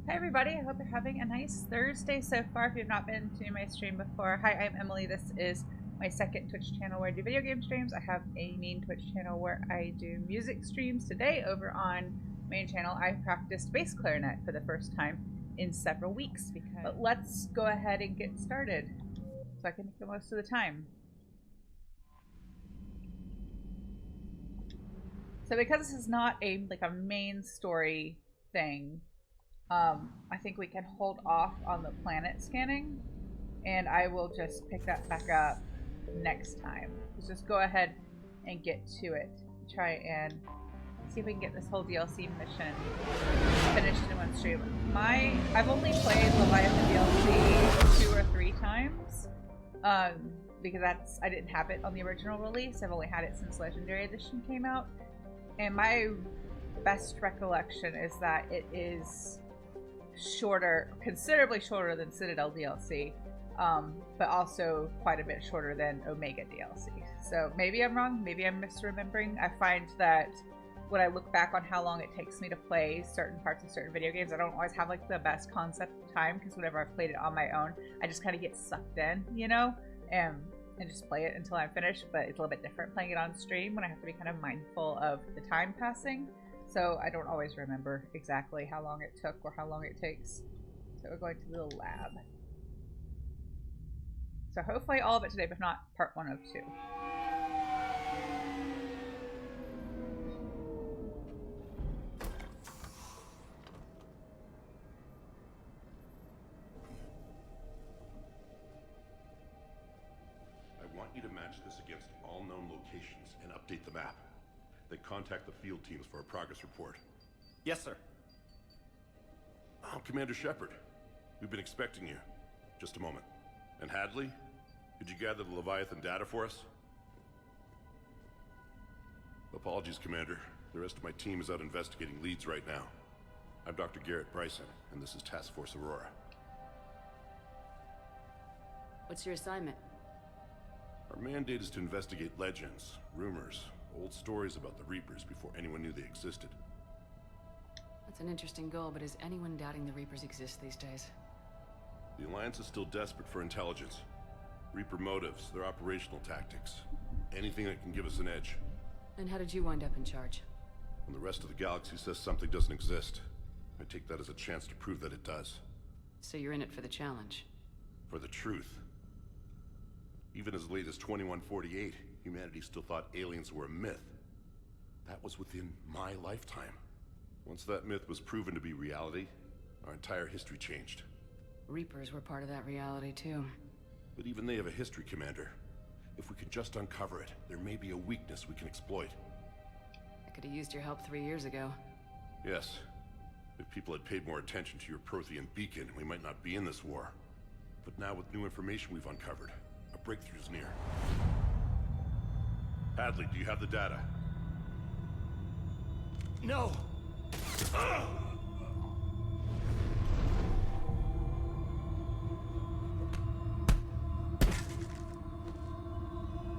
Hi everybody, I hope you're having a nice Thursday so far. If you've not been to my stream before, hi, I'm Emily. This is my second Twitch channel where I do video game streams. I have a main Twitch channel where I do music streams. Today over on main channel I practiced bass clarinet for the first time in several weeks. But let's go ahead and get started so I can make the most of the time. So because this is not a main story thing, I think we can hold off on the planet scanning, and I will just pick that back up next time. Let's just go ahead and get to it. Try and see if we can get this whole DLC mission finished in one stream. I've only played Leviathan DLC 2 or 3 times, because I didn't have it on the original release. I've only had it since Legendary Edition came out, and my best recollection is that it is shorter, considerably shorter than Citadel DLC, but also quite a bit shorter than Omega DLC. So maybe I'm wrong, maybe I'm misremembering. I find that when I look back on how long it takes me to play certain parts of certain video games, I don't always have the best concept of time, because whenever I've played it on my own, I just kind of get sucked in, you know, and just play it until I'm finished. But it's a little bit different playing it on stream when I have to be kind of mindful of the time passing. So I don't always remember exactly how long it took or how long it takes. So we're going to the lab. So hopefully all of it today, but if not, part 1 of 2. I want you to match this against all known locations and update the map. Then contact the field teams for a progress report. Yes, sir. Oh, Commander Shepard. We've been expecting you. Just a moment. And Hadley? Could you gather the Leviathan data for us? Apologies, Commander. The rest of my team is out investigating leads right now. I'm Dr. Bryson, and this is Task Force Aurora. What's your assignment? Our mandate is to investigate legends, rumors, old stories about the Reapers before anyone knew they existed. That's an interesting goal, but is anyone doubting the Reapers exist these days? The Alliance is still desperate for intelligence. Reaper motives, their operational tactics. Anything that can give us an edge. And how did you wind up in charge? When the rest of the galaxy says something doesn't exist, I take that as a chance to prove that it does. So you're in it for the challenge? For the truth. Even as late as 2148, humanity still thought aliens were a myth. That was within my lifetime. Once that myth was proven to be reality, our entire history changed. Reapers were part of that reality too. But even they have a history, Commander. If we could just uncover it, there may be a weakness we can exploit. I could have used your help 3 years ago. Yes. If people had paid more attention to your Prothean beacon, we might not be in this war. But now with new information we've uncovered, a breakthrough's near. Hadley, do you have the data? No!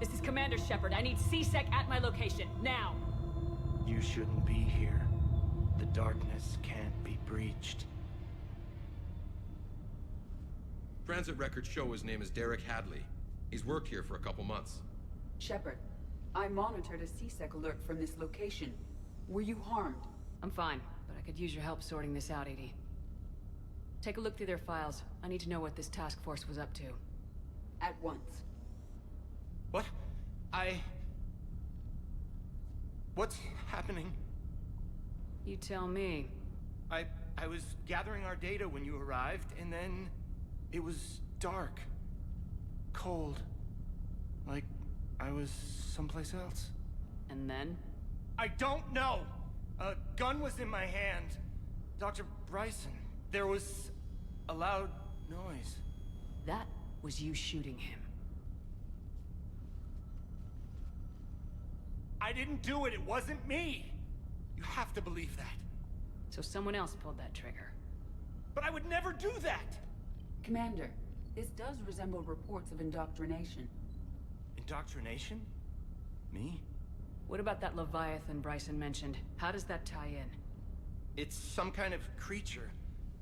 This is Commander Shepard. I need C-Sec at my location, now! You shouldn't be here. The darkness can't be breached. Transit records show his name is Derek Hadley. He's worked here for a couple months. Shepard, I monitored a C-Sec alert from this location. Were you harmed? I'm fine, but I could use your help sorting this out, EDI. Take a look through their files. I need to know what this task force was up to. At once. What? What's happening? You tell me. I was gathering our data when you arrived, and then it was dark. Cold. Like I was someplace else. And then? I don't know! A gun was in my hand. Dr. Bryson. There was a loud noise. That was you shooting him. I didn't do it. It wasn't me. You have to believe that. So someone else pulled that trigger. But I would never do that! Commander, this does resemble reports of indoctrination. Indoctrination? Me? What about that Leviathan Bryson mentioned? How does that tie in? It's some kind of creature.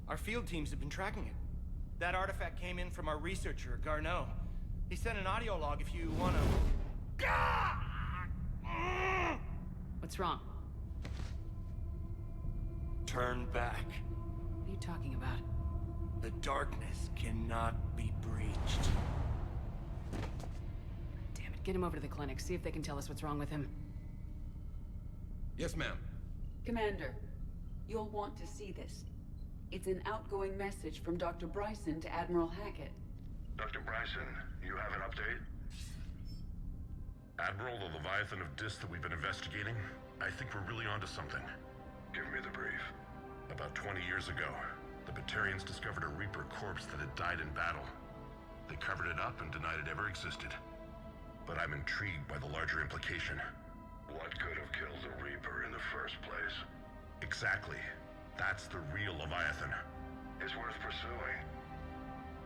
Our field teams have been tracking it. That artifact came in from our researcher, Garneau. He sent an audio log if you wanna... What's wrong? Turn back. What are you talking about? The darkness cannot be breached. Damn it, get him over to the clinic, see if they can tell us what's wrong with him. Yes, ma'am. Commander, you'll want to see this. It's an outgoing message from Dr. Bryson to Admiral Hackett. Dr. Bryson, you have an update? Admiral, the Leviathan of Dis that we've been investigating, I think we're really onto something. Give me the brief. About 20 years ago, the Batarians discovered a Reaper corpse that had died in battle. They covered it up and denied it ever existed. But I'm intrigued by the larger implication. What could have killed the Reaper in the first place? Exactly. That's the real Leviathan. It's worth pursuing.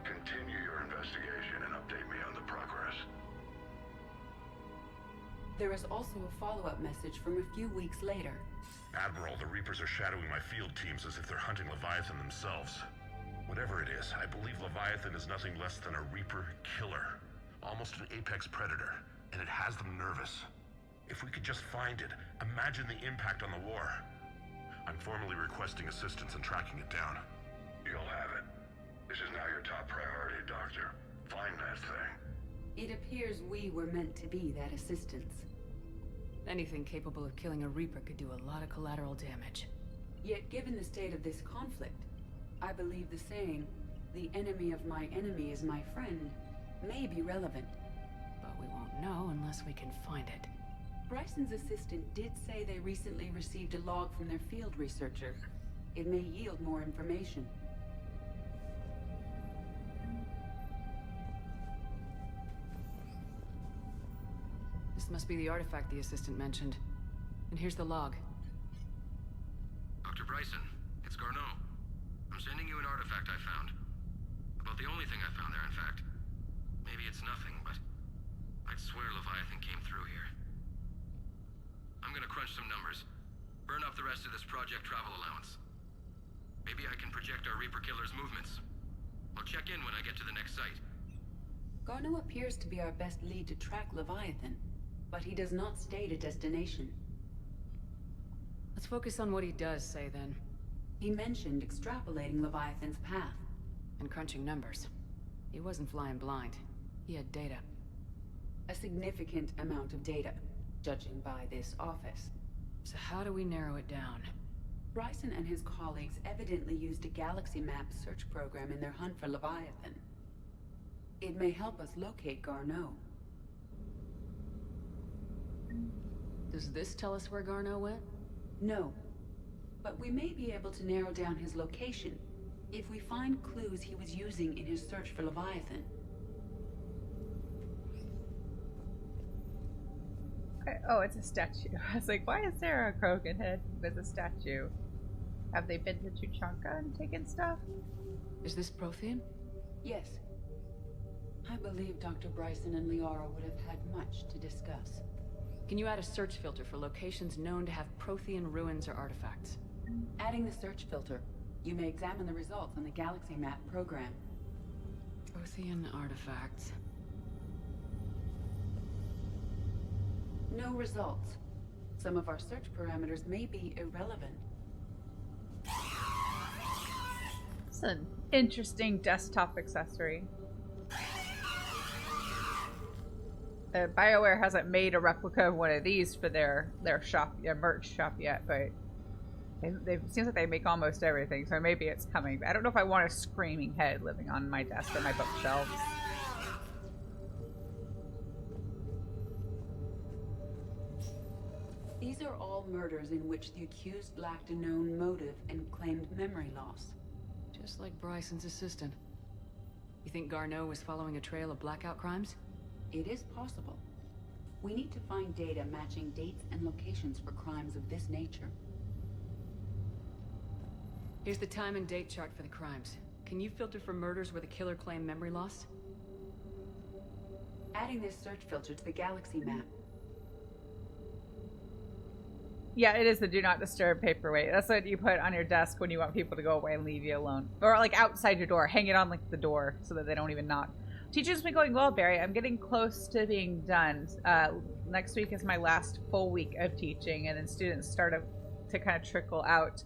Continue your investigation and update me on the progress. There is also a follow-up message from a few weeks later. Admiral, the Reapers are shadowing my field teams as if they're hunting Leviathan themselves. Whatever it is, I believe Leviathan is nothing less than a Reaper killer. Almost an apex predator, and it has them nervous. If we could just find it, imagine the impact on the war. I'm formally requesting assistance in tracking it down. You'll have it. This is now your top priority, Doctor. Find that thing. It appears we were meant to be that assistance. Anything capable of killing a Reaper could do a lot of collateral damage. Yet given the state of this conflict, I believe the saying, "The enemy of my enemy is my friend," may be relevant. But we won't know unless we can find it. Bryson's assistant did say they recently received a log from their field researcher. It may yield more information. This must be the artifact the assistant mentioned. And here's the log. Dr. Bryson, it's Garneau. I'm sending you an artifact I found. About the only thing I found there, in fact. Maybe it's nothing, but I'd swear Leviathan came through here. I'm gonna crunch some numbers. Burn up the rest of this project travel allowance. Maybe I can project our Reaper killer's movements. I'll check in when I get to the next site. Garneau appears to be our best lead to track Leviathan, but he does not state a destination. Let's focus on what he does say then. He mentioned extrapolating Leviathan's path. And crunching numbers. He wasn't flying blind. He had data. A significant amount of data, judging by this office. So how do we narrow it down? Bryson and his colleagues evidently used a galaxy map search program in their hunt for Leviathan. It may help us locate Garneau. Does this tell us where Garneau went? No, but we may be able to narrow down his location if we find clues he was using in his search for Leviathan. Oh, it's a statue. I was like, why is there a Krogan head with a statue? Have they been to Tuchanka and taken stuff? Is this Prothean? Yes. I believe Dr. Bryson and Liara would have had much to discuss. Can you add a search filter for locations known to have Prothean ruins or artifacts? Adding the search filter, you may examine the results on the galaxy map program. Prothean artifacts. No results. Some of our search parameters may be irrelevant. It's an interesting desktop accessory. BioWare hasn't made a replica of one of these for their shop, their merch shop yet, but it seems like they make almost everything, so maybe it's coming. I don't know if I want a screaming head living on my desk or my bookshelves. These are all murders in which the accused lacked a known motive and claimed memory loss. Just like Bryson's assistant. You think Garneau was following a trail of blackout crimes? It is possible. We need to find data matching dates and locations for crimes of this nature. Here's the time and date chart for the crimes. Can you filter for murders where the killer claimed memory loss? Adding this search filter to the galaxy map. Yeah, it is the do not disturb paperweight. That's what you put on your desk when you want people to go away and leave you alone. Or like outside your door. Hang it on like the door so that they don't even knock. Teaching's been going well, Barry. I'm getting close to being done. Next week is my last full week of teaching, and then students start to kind of trickle out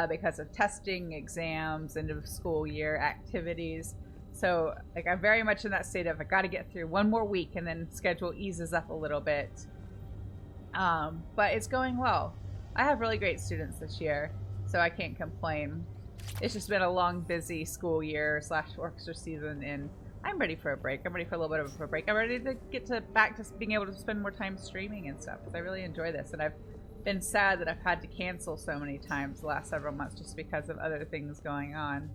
because of testing, exams, end of school year activities. So like I'm very much in that state of I got to get through one more week, and then schedule eases up a little bit. But it's going well. I have really great students this year, so I can't complain. It's just been a long, busy school year / orchestra season, and I'm ready for a break. I'm ready for a little bit of a break. I'm ready to get back to being able to spend more time streaming and stuff, because I really enjoy this. And I've been sad that I've had to cancel so many times the last several months just because of other things going on.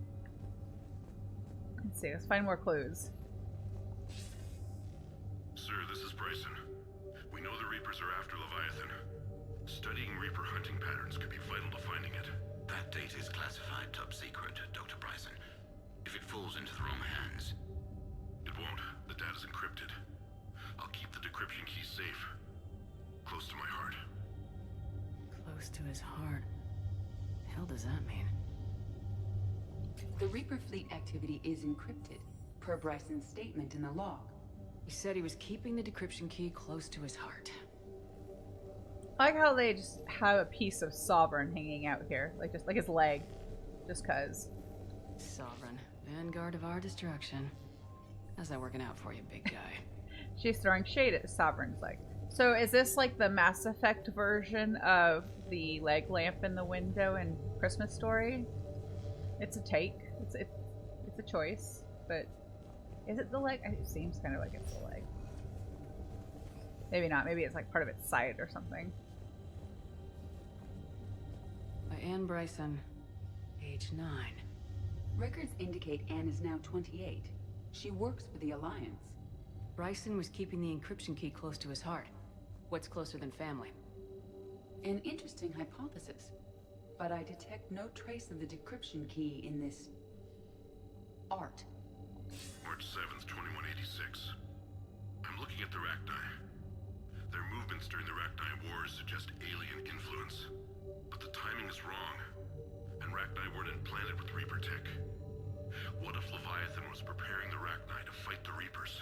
Let's see, let's find more clues. Sir, this is Bryson. We know the Reapers are after Leviathan. Studying Reaper hunting patterns could be vital to finding it. That data is classified top secret, Dr. Bryson. If it falls into the wrong hands... It won't. The data's encrypted. I'll keep the decryption key safe. Close to my heart. Close to his heart. The hell does that mean? The Reaper fleet activity is encrypted, per Bryson's statement in the log. He said he was keeping the decryption key close to his heart. I like how they just have a piece of Sovereign hanging out here, like just like his leg, just cause. Sovereign, Vanguard of our destruction. How's that working out for you, big guy? She's throwing shade at Sovereign's leg. So is this like the Mass Effect version of the leg lamp in the window in Christmas Story? It's a take. It's a choice, but is it the leg? It seems kind of like it's the leg. Maybe not. Maybe it's like part of its side or something. By Anne Bryson, age 9. Records indicate Anne is now 28. She works for the Alliance. Bryson was keeping the encryption key close to his heart. What's closer than family? An interesting hypothesis, but I detect no trace of the decryption key in this... art. March 7th, 2186. I'm looking at the Rachni. Their movements during the Rachni Wars suggest alien influence. But the timing is wrong. And Rachni weren't implanted with Reaper tech. What if Leviathan was preparing the Rachni to fight the Reapers?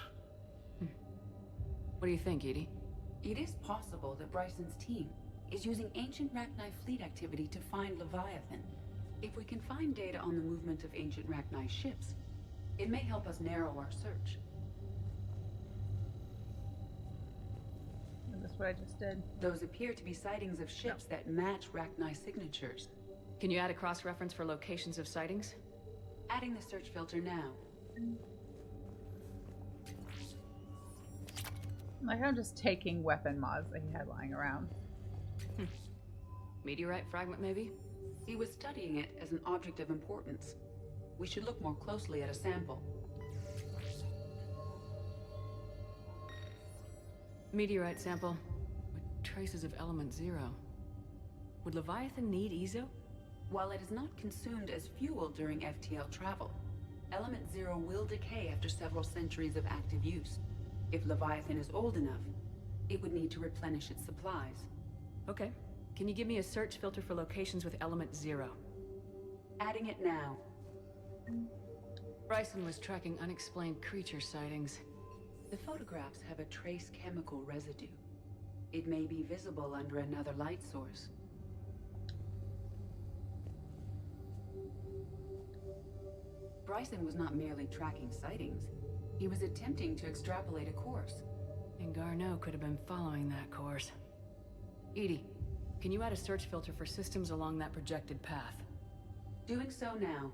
What do you think, Edie? It is possible that Bryson's team is using ancient Rachni fleet activity to find Leviathan. If we can find data on the movement of ancient Rachni ships, it may help us narrow our search. That's what I just did. Those appear to be sightings of ships that match Rachni signatures. Can you add a cross-reference for locations of sightings? Adding the search filter now. Like I'm just taking weapon mods that he had lying around. Meteorite fragment, maybe? He was studying it as an object of importance. We should look more closely at a sample. Meteorite sample with traces of element 0. Would Leviathan need Ezo? While it is not consumed as fuel during FTL travel, element 0 will decay after several centuries of active use. If Leviathan is old enough, it would need to replenish its supplies. Okay. Can you give me a search filter for locations with element 0? Adding it now. Bryson was tracking unexplained creature sightings. The photographs have a trace chemical residue. It may be visible under another light source. Bryson was not merely tracking sightings. He was attempting to extrapolate a course. And Garneau could have been following that course. Edie, can you add a search filter for systems along that projected path? Doing so now.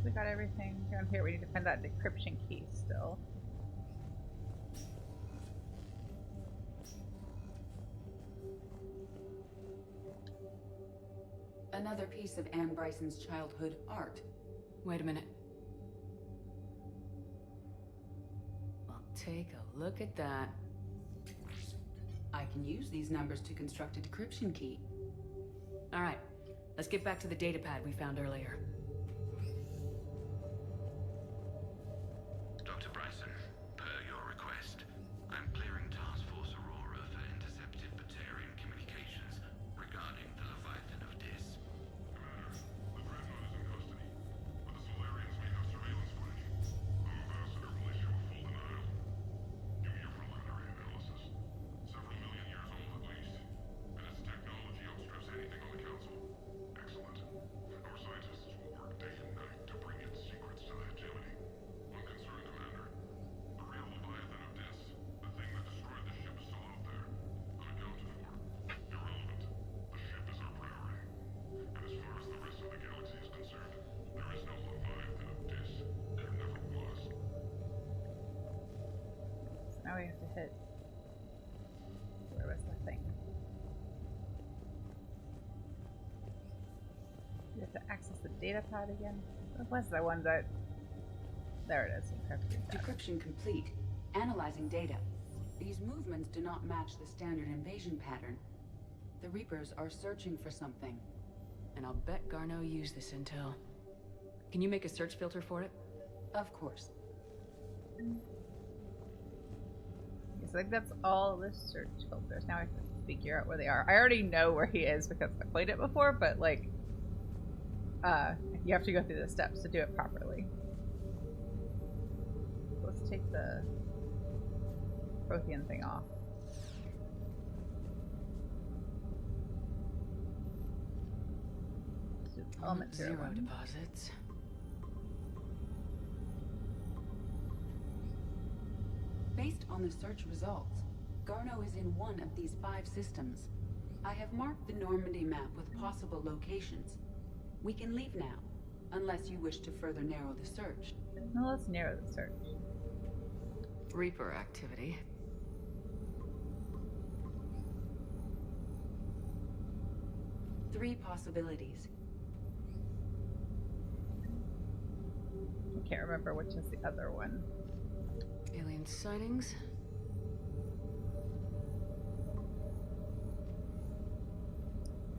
We got everything down here. We need to find that decryption key still. Another piece of Anne Bryson's childhood art. Wait a minute. Well, take a look at that. I can use these numbers to construct a decryption key. All right, let's get back to the datapad we found earlier. Dr. Bryson, per your request. it. Where was the thing? You have to access the data pad again. What was that one that... There it is. Decryption complete. Analyzing data. These movements do not match the standard invasion pattern. The Reapers are searching for something. And I'll bet Garneau used this intel. Can you make a search filter for it? Of course. Yes, I think that's all the search filters. Now I have to figure out where they are. I already know where he is because I played it before, but like, you have to go through the steps to do it properly. Let's take the Prothean thing off. Element zero deposits. Based on the search results, Garneau is in one of these 5 systems. I have marked the Normandy map with possible locations. We can leave now, unless you wish to further narrow the search. No, let's narrow the search. Reaper activity. Three possibilities. I can't remember which is the other one. Alien sightings.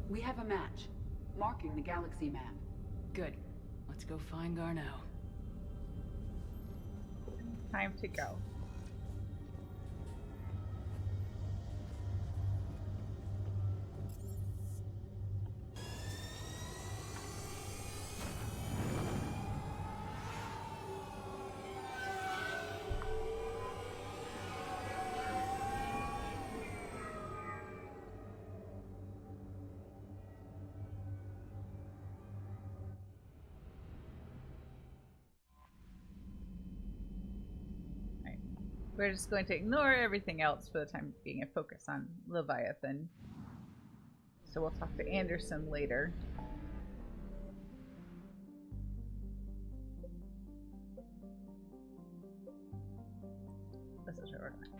We have a match, marking the galaxy map. Good. Let's go find Garneau. Time to go. We're just going to ignore everything else for the time being and focus on Leviathan. So we'll talk to Anderson later. This is where we're going.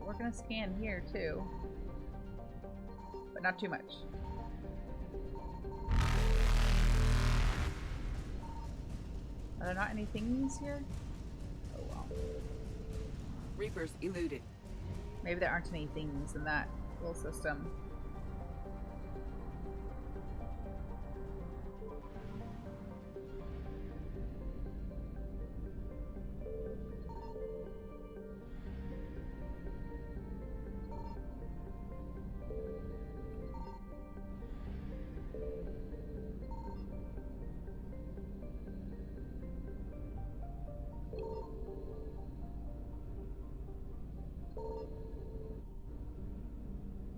We're gonna scan here too, but not too much. Are there not any things here? Oh well. Reapers eluded. Maybe there aren't any things in that little system.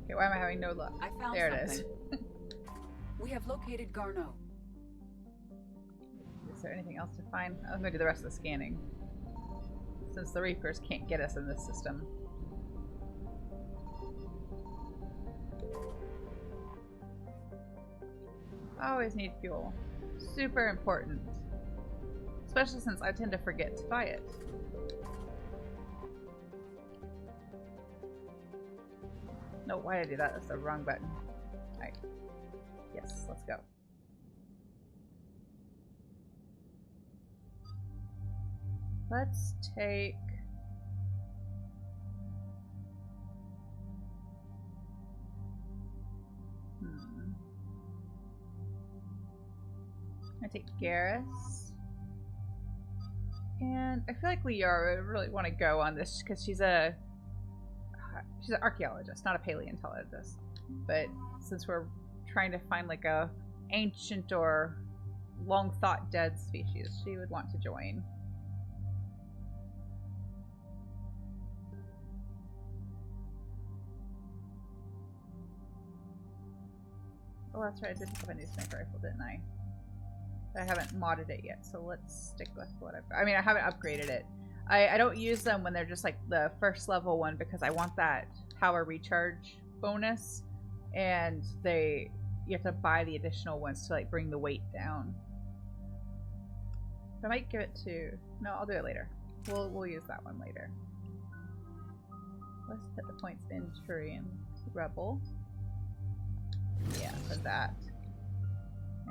Okay, why am I having no luck? I found there something. It is. We have located Garneau. Is there anything else to find? I'm going to do the rest of the scanning, since the Reapers can't get us in this system. Always need fuel. Super important. Especially since I tend to forget to buy it. No, why did I do that? That's the wrong button. Alright. Yes, let's go. Let's take... I take Garrus. And I feel like Liara would really want to go on this because she's an archaeologist, not a paleontologist. But since we're trying to find like a ancient or long thought dead species, she would want to join. Oh, that's right, I did pick up a new sniper rifle, didn't I? But I haven't modded it yet, so let's stick with what I've got. I mean, I haven't upgraded it. I don't use them when they're just like the first level one because I want that power recharge bonus, and you have to buy the additional ones to like bring the weight down. I might give it to... No, I'll do it later. We'll use that one later. Let's put the points in Turian Rebel. Yeah, for that.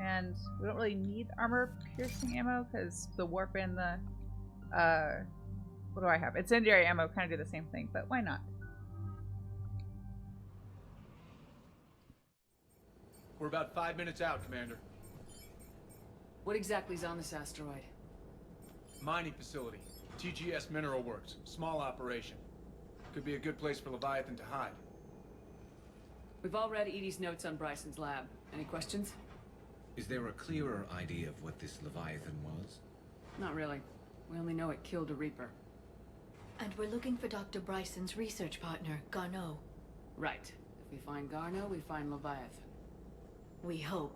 And we don't really need armor piercing ammo because the warp and the what do I have? Incendiary ammo kind of do the same thing, but why not? We're about 5 minutes out, Commander. What exactly is on this asteroid? Mining facility. TGS Mineral Works. Small operation. Could be a good place for Leviathan to hide. We've all read Edie's notes on Bryson's lab. Any questions? Is there a clearer idea of what this Leviathan was? Not really. We only know it killed a Reaper. And we're looking for Dr. Bryson's research partner, Garneau. Right. If we find Garneau, we find Leviathan. We hope.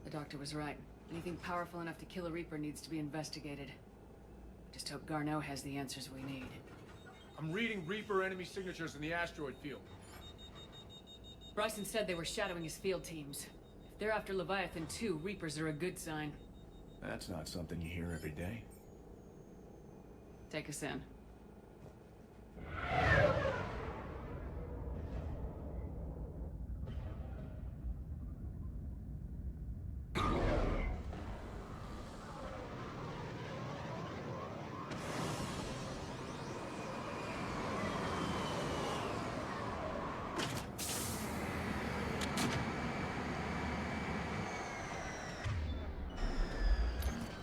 The doctor was right. Anything powerful enough to kill a Reaper needs to be investigated. Just hope Garneau has the answers we need. I'm reading Reaper enemy signatures in the asteroid field. Bryson said they were shadowing his field teams. If they're after Leviathan too, Reapers are a good sign. That's not something you hear every day. Take us in.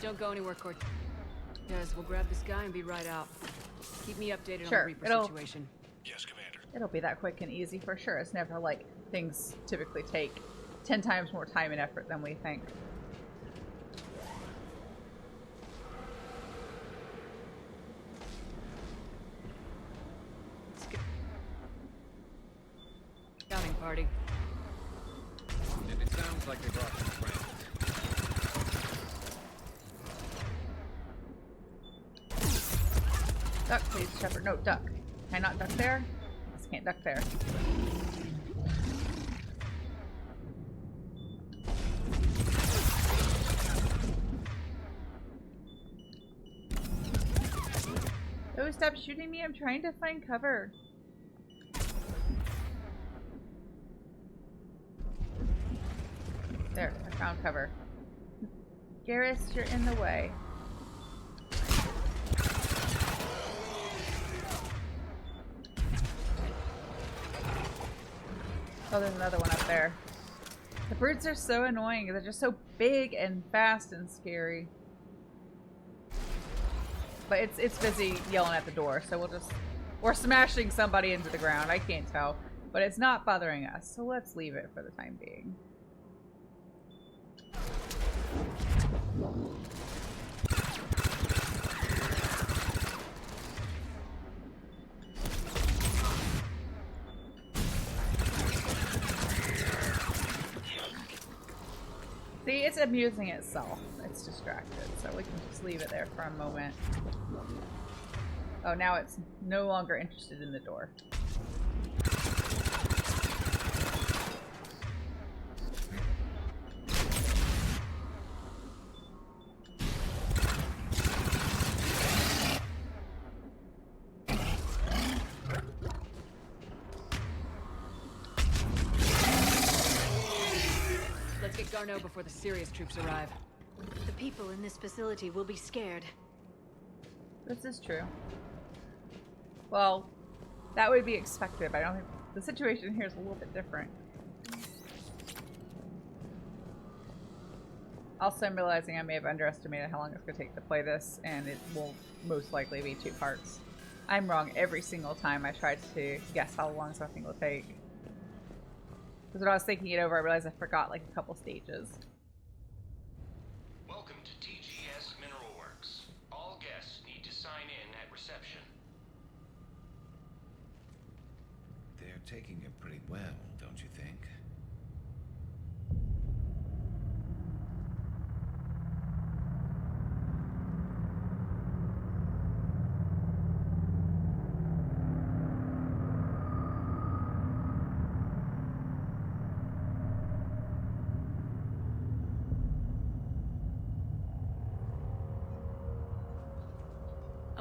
Don't go anywhere, Cortez. We'll grab this guy and be right out. Keep me updated on the Reaper situation. Yes, Commander. It'll be that quick and easy for sure. It's never like things typically take 10 times more time and effort than we think. Scouting party. And it sounds like they brought some friends. Duck, please, Shepard. No, duck. Can I not duck there? I just can't duck there. Oh, stop shooting me. I'm trying to find cover. There, I found cover. Garrus, you're in the way. Oh, there's another one up there. The birds are so annoying. They're just so big and fast and scary. But it's busy yelling at the door, so we're smashing somebody into the ground. I can't tell. But it's not bothering us, so let's leave it for the time being. See, it's amusing itself. It's distracted, so we can just leave it there for a moment. Oh, now it's no longer interested in the door. Garneau before the serious troops arrive. The people in this facility will be scared. This is true. Well, that would be expected, but I don't think the situation here is a little bit different. Also, I'm realizing I may have underestimated how long it's going to take to play this, and it will most likely be 2 parts. I'm wrong every single time I tried to guess how long something will take. Because when I was thinking it over, I realized I forgot like a couple stages. Welcome to TGS Mineral Works. All guests need to sign in at reception. They're taking it pretty well, don't you think?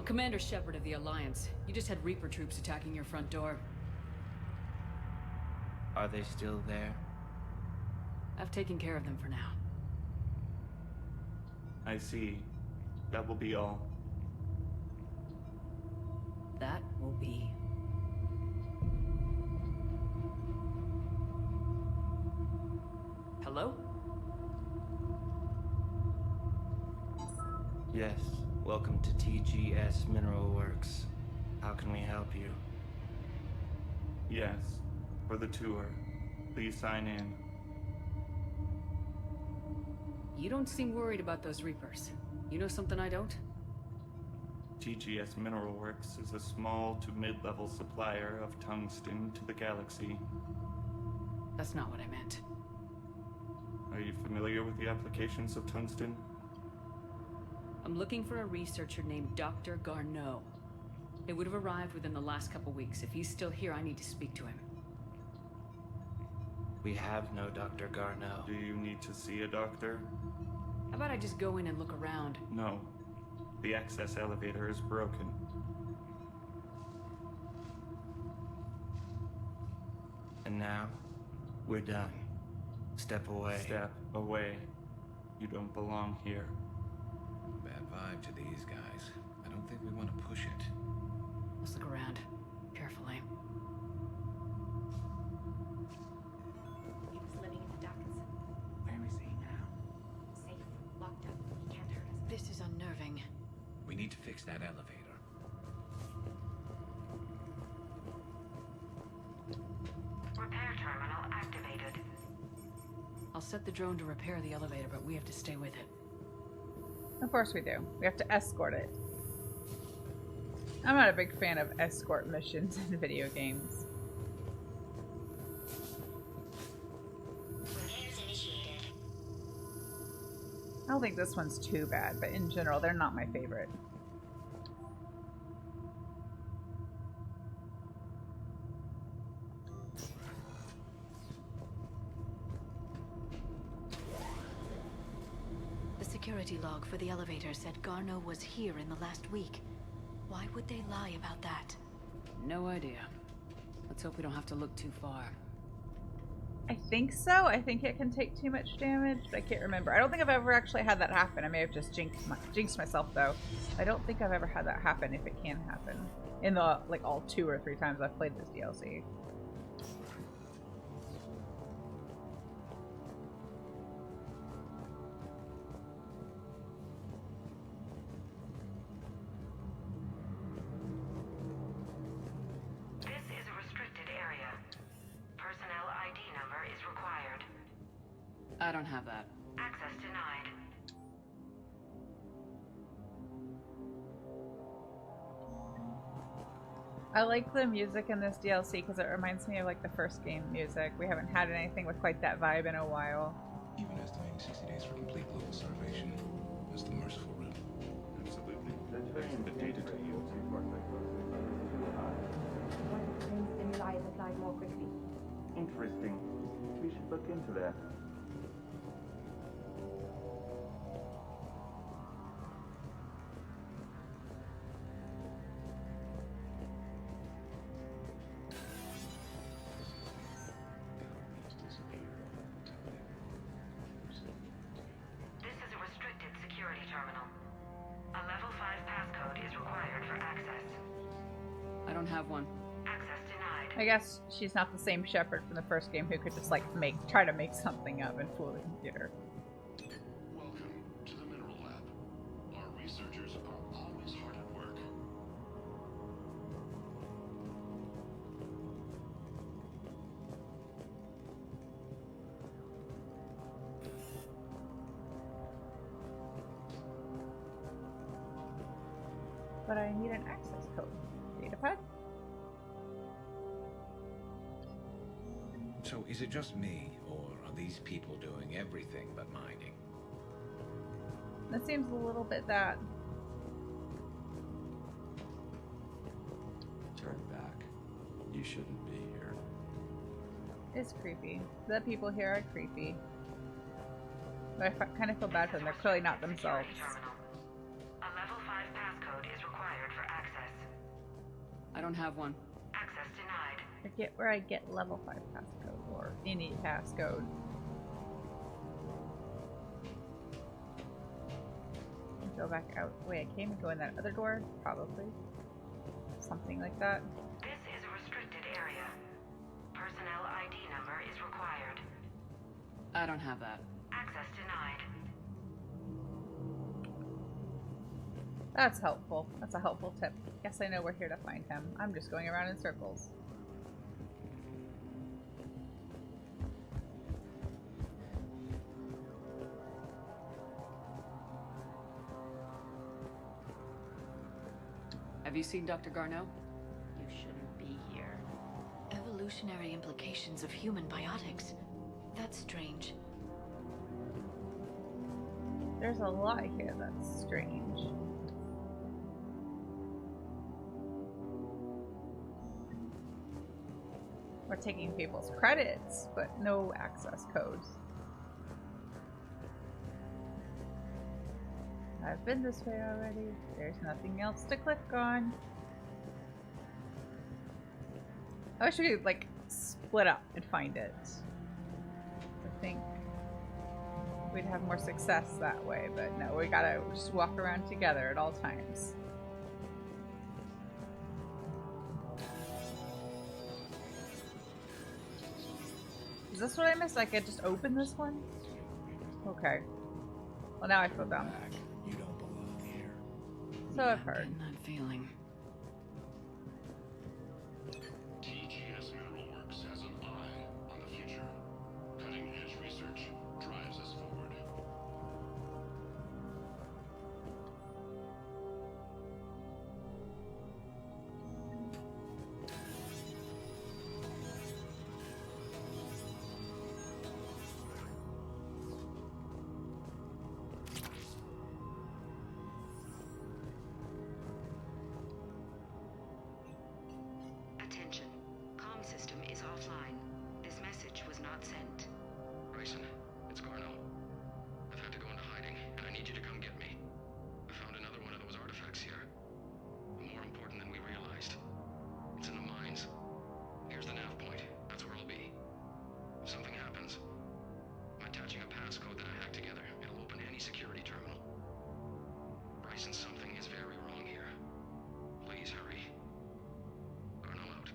I'm Commander Shepard of the Alliance. You just had Reaper troops attacking your front door. Are they still there? I've taken care of them for now. I see. That will be all. That will be. Hello? Yes. Welcome to TGS Mineral Works. How can we help you? Yes. For the tour. Please sign in. You don't seem worried about those Reapers. You know something I don't? TGS Mineral Works is a small to mid-level supplier of tungsten to the galaxy. That's not what I meant. Are you familiar with the applications of tungsten? I'm looking for a researcher named Dr. Garneau. It would have arrived within the last couple weeks. If he's still here, I need to speak to him. We have no Dr. Garneau. Do you need to see a doctor? How about I just go in and look around? No. The access elevator is broken. And now, we're done. Step away. Step away. You don't belong here. Bad vibe to these guys. I don't think we want to push it. Let's look around. Carefully. He was living in the ducts. Where is he now? Safe, locked up. He can't hurt us. This is unnerving. We need to fix that elevator. Repair terminal activated. I'll set the drone to repair the elevator, but we have to stay with it. Of course we do. We have to escort it. I'm not a big fan of escort missions in video games. Repairs initiated. I don't think this one's too bad, but in general, they're not my favorite. The security log for the elevator said Garneau was here in the last week. Why would they lie about that? No idea. Let's hope we don't have to look too far. I think so. I think it can take too much damage, but I can't remember. I don't think I've ever actually had that happen. I may have just jinxed myself, though. I don't think I've ever had that happen, if it can happen. In the, like, all 2 or 3 times I've played this DLC. This is a restricted area. Personnel ID number is required. I don't have that. Access denied. I like the music in this DLC because it reminds me of like the first game music. We haven't had anything with quite that vibe in a while. Even estimating 60 days for complete global starvation is the merciful route. Absolutely. That's very invitated to you. Brain stimuli is applied more quickly. Interesting. We should look into that. This is a restricted security terminal. A level 5 passcode is required for access. I don't have one. Access denied. I guess she's not the same Shepard from the first game who could just like try to make something up and fool the computer. Welcome to the Mineral Lab. Our researchers are always hard at work. But I need an access code. Datapad? So is it just me, or are these people doing everything but mining? That seems a little bit that. Turn back. You shouldn't be here. It's creepy. The people here are creepy. But I kind of feel bad for them. They're clearly not themselves. A level 5 passcode is required for don't have one. Access denied. Forget where I get level 5 passcode or any passcode. Go back out the way I came and go in that other door? Probably. Something like that. This is a restricted area. Personnel ID number is required. I don't have that. Access denied. That's helpful. That's a helpful tip. Guess I know we're here to find him. I'm just going around in circles. Have you seen Dr. Garneau? You shouldn't be here. Evolutionary implications of human biotics. That's strange. There's a lot here that's strange. We're taking people's credits, but no access codes. I've been this way already. There's nothing else to click on. I wish we could, like, split up and find it. I think we'd have more success that way, but no, we gotta just walk around together at all times. Is this what I missed? I could just open this one? Okay. Well, now I feel dumb. You don't belong here. So I've heard. That feeling. TGS Mineral Works has an eye on the future. Cutting-edge research drives us forward. Attention. Comm system is offline. This message was not sent. Bryson, it's Garneau. I've had to go into hiding, and I need you to come get me. I found another one of those artifacts here. More important than we realized. It's in the mines. Here's the nav point. That's where I'll be. If something happens, I'm attaching a passcode that I hacked together. It'll open any security terminal. Bryson, something is very wrong here. Please hurry. Garneau out.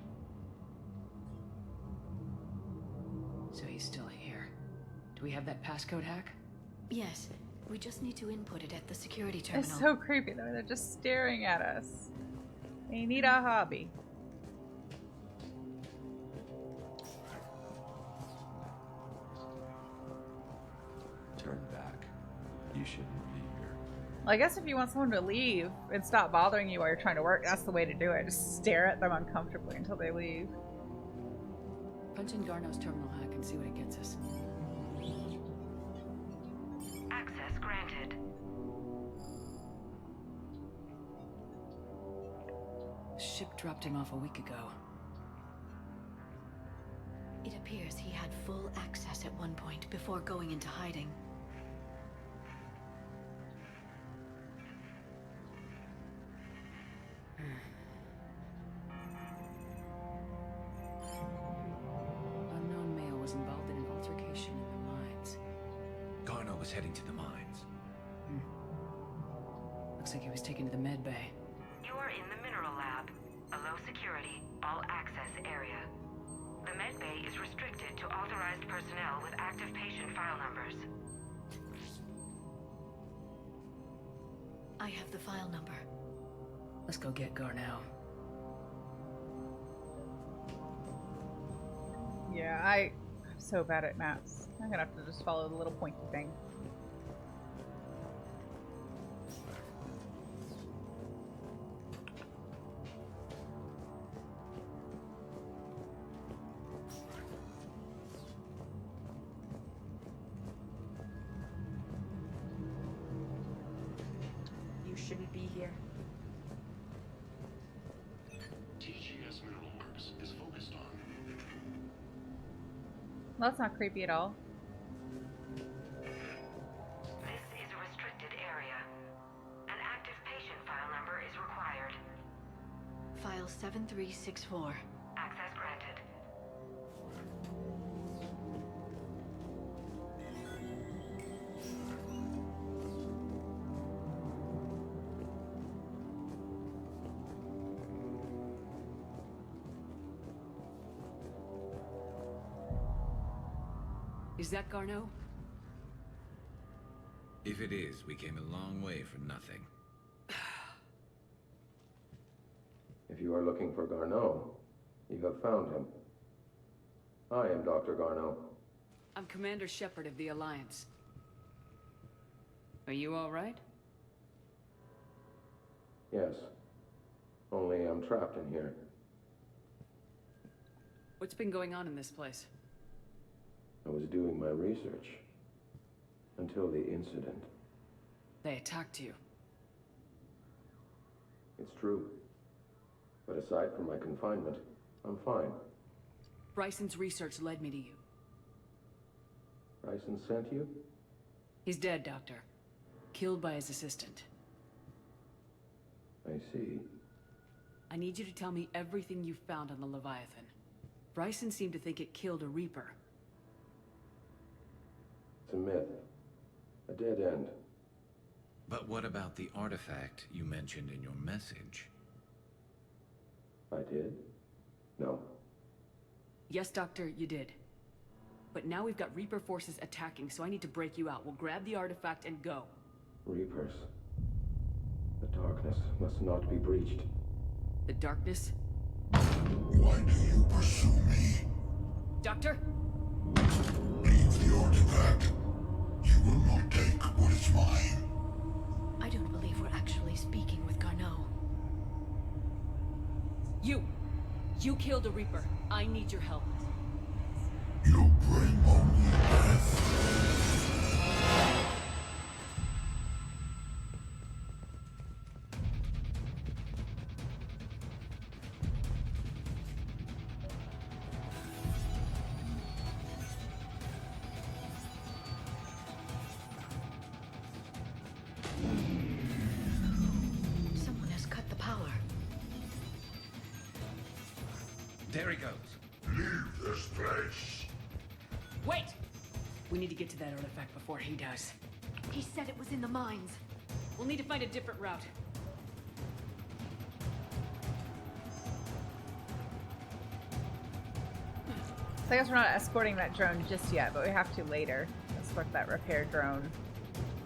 So he's still here. Do we have that passcode hack? Yes, we just need to input it at the security terminal. It's so creepy though. They're just staring at us. They need a hobby. Turn back. You shouldn't be here. Well, I guess if you want someone to leave and stop bothering you while you're trying to work, that's the way to do it. Just stare at them uncomfortably until they leave. Punch in Garneau's terminal hack and see what it gets us. Access granted. The ship dropped him off a week ago. It appears he had full access at one point before going into hiding. Unknown male was involved in an altercation in the mines. Garneau was heading to the mines. Looks like he was taken to the med bay. You are in the mineral lab, a low security, all access area. The med bay is restricted to authorized personnel with active patient file numbers. I have the file number. Let's go get Garneau. Yeah, I'm so bad at maps. I'm gonna have to just follow the little pointy thing. You shouldn't be here. TGS Mineral Works is focused on. Well, that's not creepy at all. This is a restricted area. An active patient file number is required. File 7364. Access granted. Is that Garneau? If it is, we came a long way for nothing. If you are looking for Garneau, you have found him. I am Dr. Garneau. I'm Commander Shepard of the Alliance. Are you all right? Yes. Only I'm trapped in here. What's been going on in this place? I was doing my research. Until the incident. They attacked you. It's true. But aside from my confinement, I'm fine. Bryson's research led me to you. Bryson sent you? He's dead, Doctor. Killed by his assistant. I see. I need you to tell me everything you found on the Leviathan. Bryson seemed to think it killed a Reaper. It's a myth. A dead end. But what about the artifact you mentioned in your message? I did? No. Yes, Doctor, you did. But now we've got Reaper forces attacking, so I need to break you out. We'll grab the artifact and go. Reapers. The darkness must not be breached. The darkness? Why do you pursue me? Doctor? Leave the artifact. You will not take what is mine. I don't believe we're actually speaking with Garneau. You killed a Reaper. I need your help. You bring only death. Someone has cut the power. There he goes. Leave this place. Wait! We need to get to that artifact before he does. He said it was in the mines. We'll need to find a different route. So I guess we're not escorting that drone just yet, but we have to later. Escort that repair drone.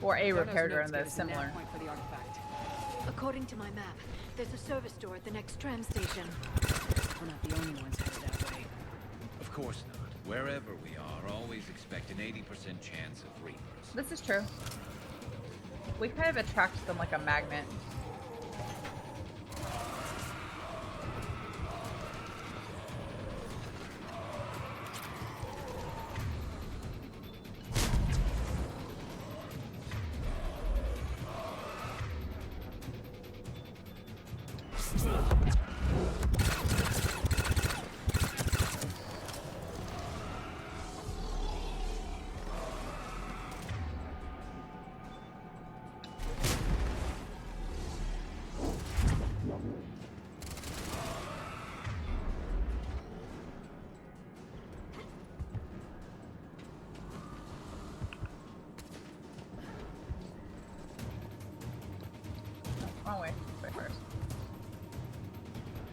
Or a repair drone that's similar. Point for the artifact. According to my map, there's a service door at the next tram station. We're not the only ones headed that way. Of course not. Wherever we are, always expect an 80% chance of Reapers. This is true. We kind of attract them like a magnet. Wrong way. This way first.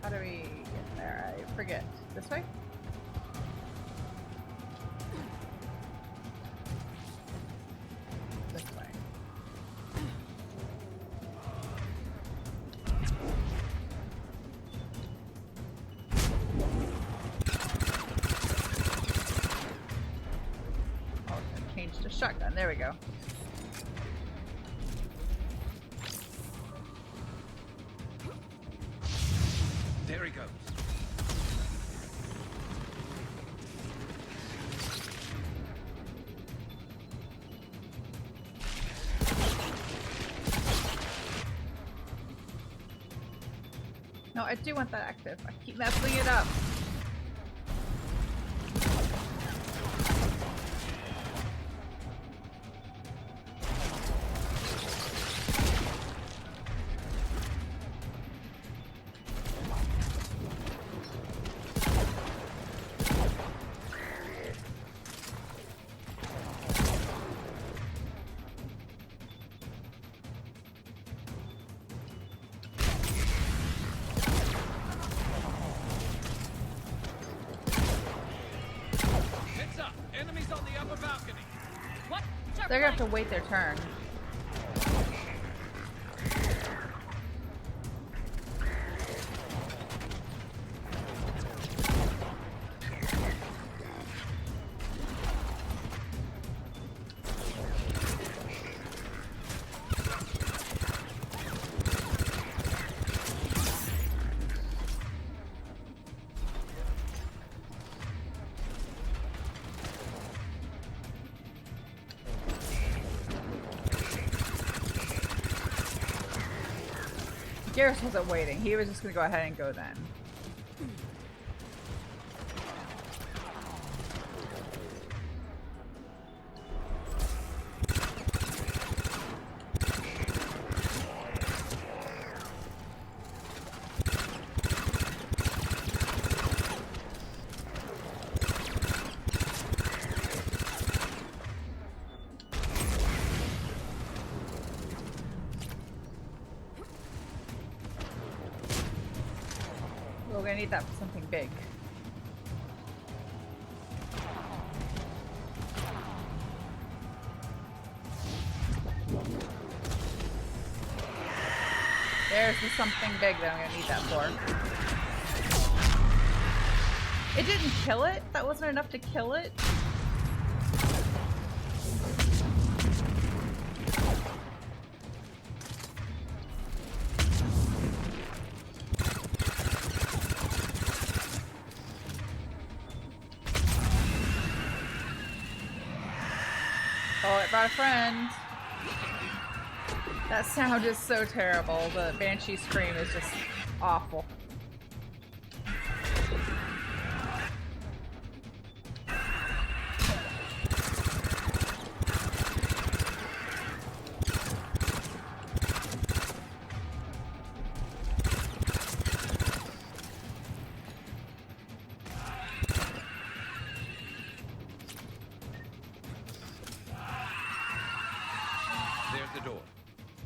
How do we get there? I forget. This way? This way. Oh, I changed to shotgun. There we go. There he goes. No, I do want that active. I keep messing it up. They're gonna have to wait their turn. Garrus wasn't waiting. He was just going to go ahead and go then. We're gonna need that for something big. There's the something big that I'm gonna need that for. It didn't kill it? That wasn't enough to kill it? Oh, it brought a friend. That sound is so terrible. The Banshee scream is just awful.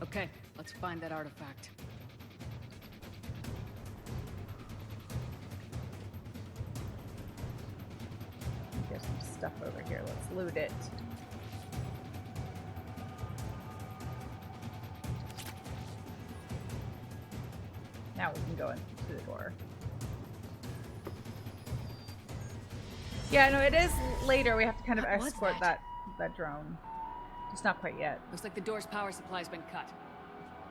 Okay, let's find that artifact. There's some stuff over here. Let's loot it. Now we can go into the door. Yeah, no, it is later. We have to kind of escort that drone. It's not quite yet. Looks like the door's power supply's been cut.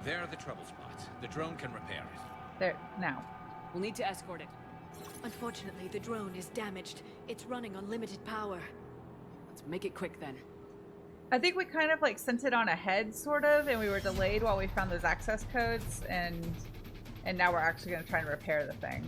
There are the trouble spots. The drone can repair it. There, now. We'll need to escort it. Unfortunately, the drone is damaged. It's running on limited power. Let's make it quick then. I think we kind of like sent it on ahead, sort of, and we were delayed while we found those access codes, and now we're actually going to try and repair the thing.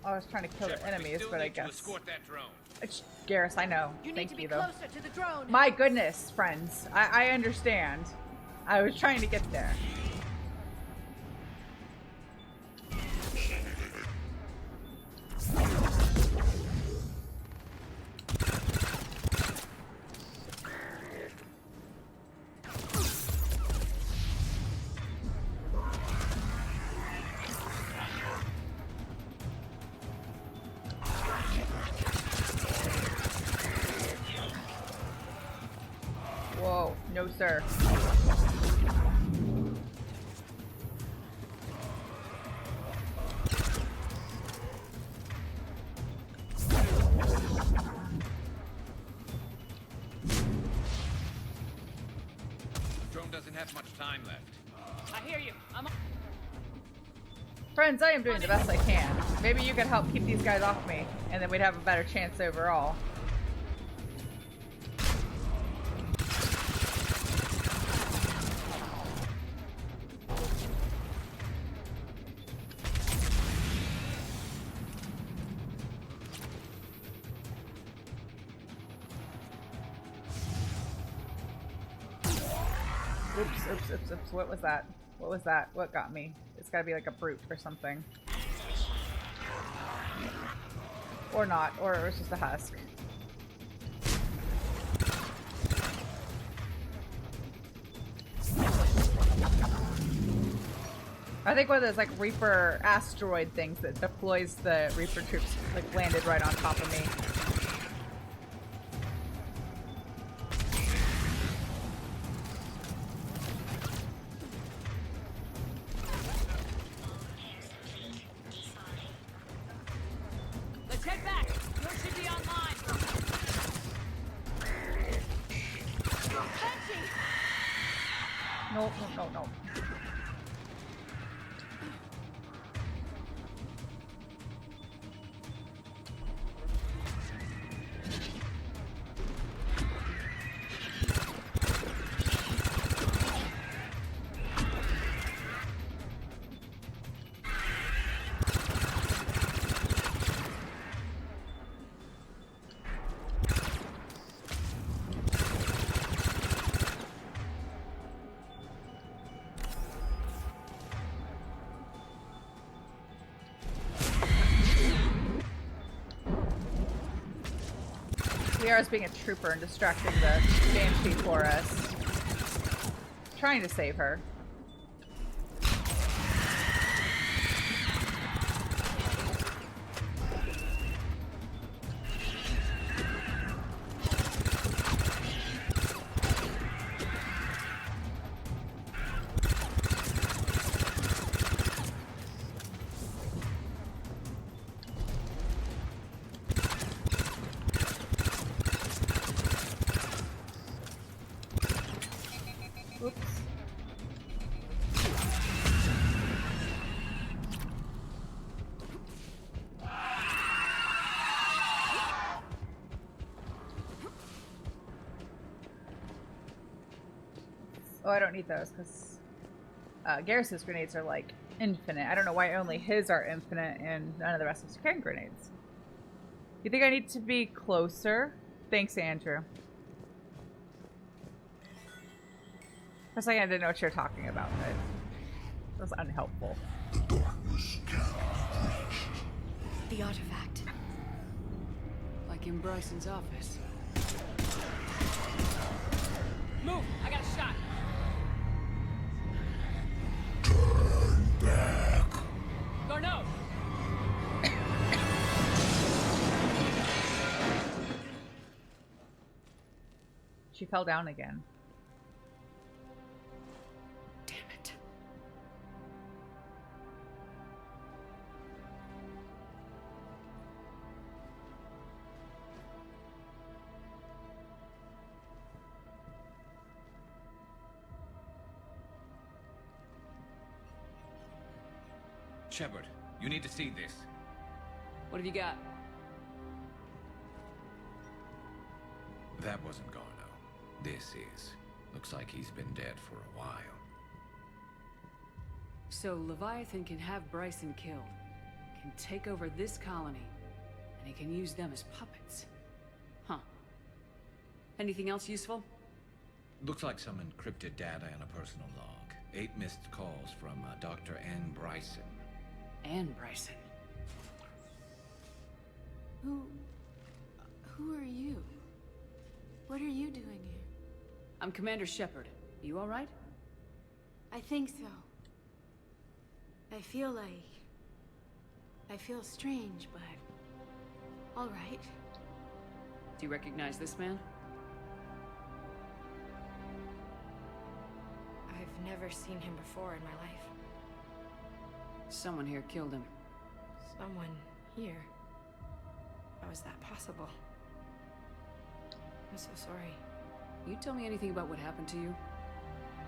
I was trying to kill Shepard, the enemies, but I guess. Escort that drone. Garrus, I know. You need Thank to be you, though. closer to the drone. My goodness, friends. I understand. I was trying to get there. Whoa, no sir. Drone doesn't have much time left. I hear you. I'm Friends, I am doing the best I can. Maybe you could help keep these guys off me, and then we'd have a better chance overall. Oops. What was that? What was that? What got me? It's gotta be like a brute or something. Or not. Or it was just a husk. I think one of those like Reaper asteroid things that deploys the Reaper troops like landed right on top of me. No. Garrus being a trooper and distracting the Banshee for us. Trying to save her. Oh, I don't need those because Garrus's grenades are like infinite. I don't know why only his are infinite and none of the rest of us can grenades. You think I need to be closer? Thanks, Andrew. For a second, I didn't know what you were talking about, but it was unhelpful. The artifact. Like in Bryson's office. Move! I got a shot! Garneau! She fell down again. Damn it. Shepard, you need to see this. What have you got? That wasn't Garneau. This is. Looks like he's been dead for a while. So Leviathan can have Bryson killed, can take over this colony, and he can use them as puppets. Huh. Anything else useful? Looks like some encrypted data and a personal log. 8 missed calls from Dr. Ann Bryson. Ann Bryson? Who are you? What are you doing here? I'm Commander Shepard. You all right? I think so. I feel strange, but all right. Do you recognize this man? I've never seen him before in my life. Someone here killed him. Someone here? How is that possible? I'm so sorry. You tell me anything about what happened to you?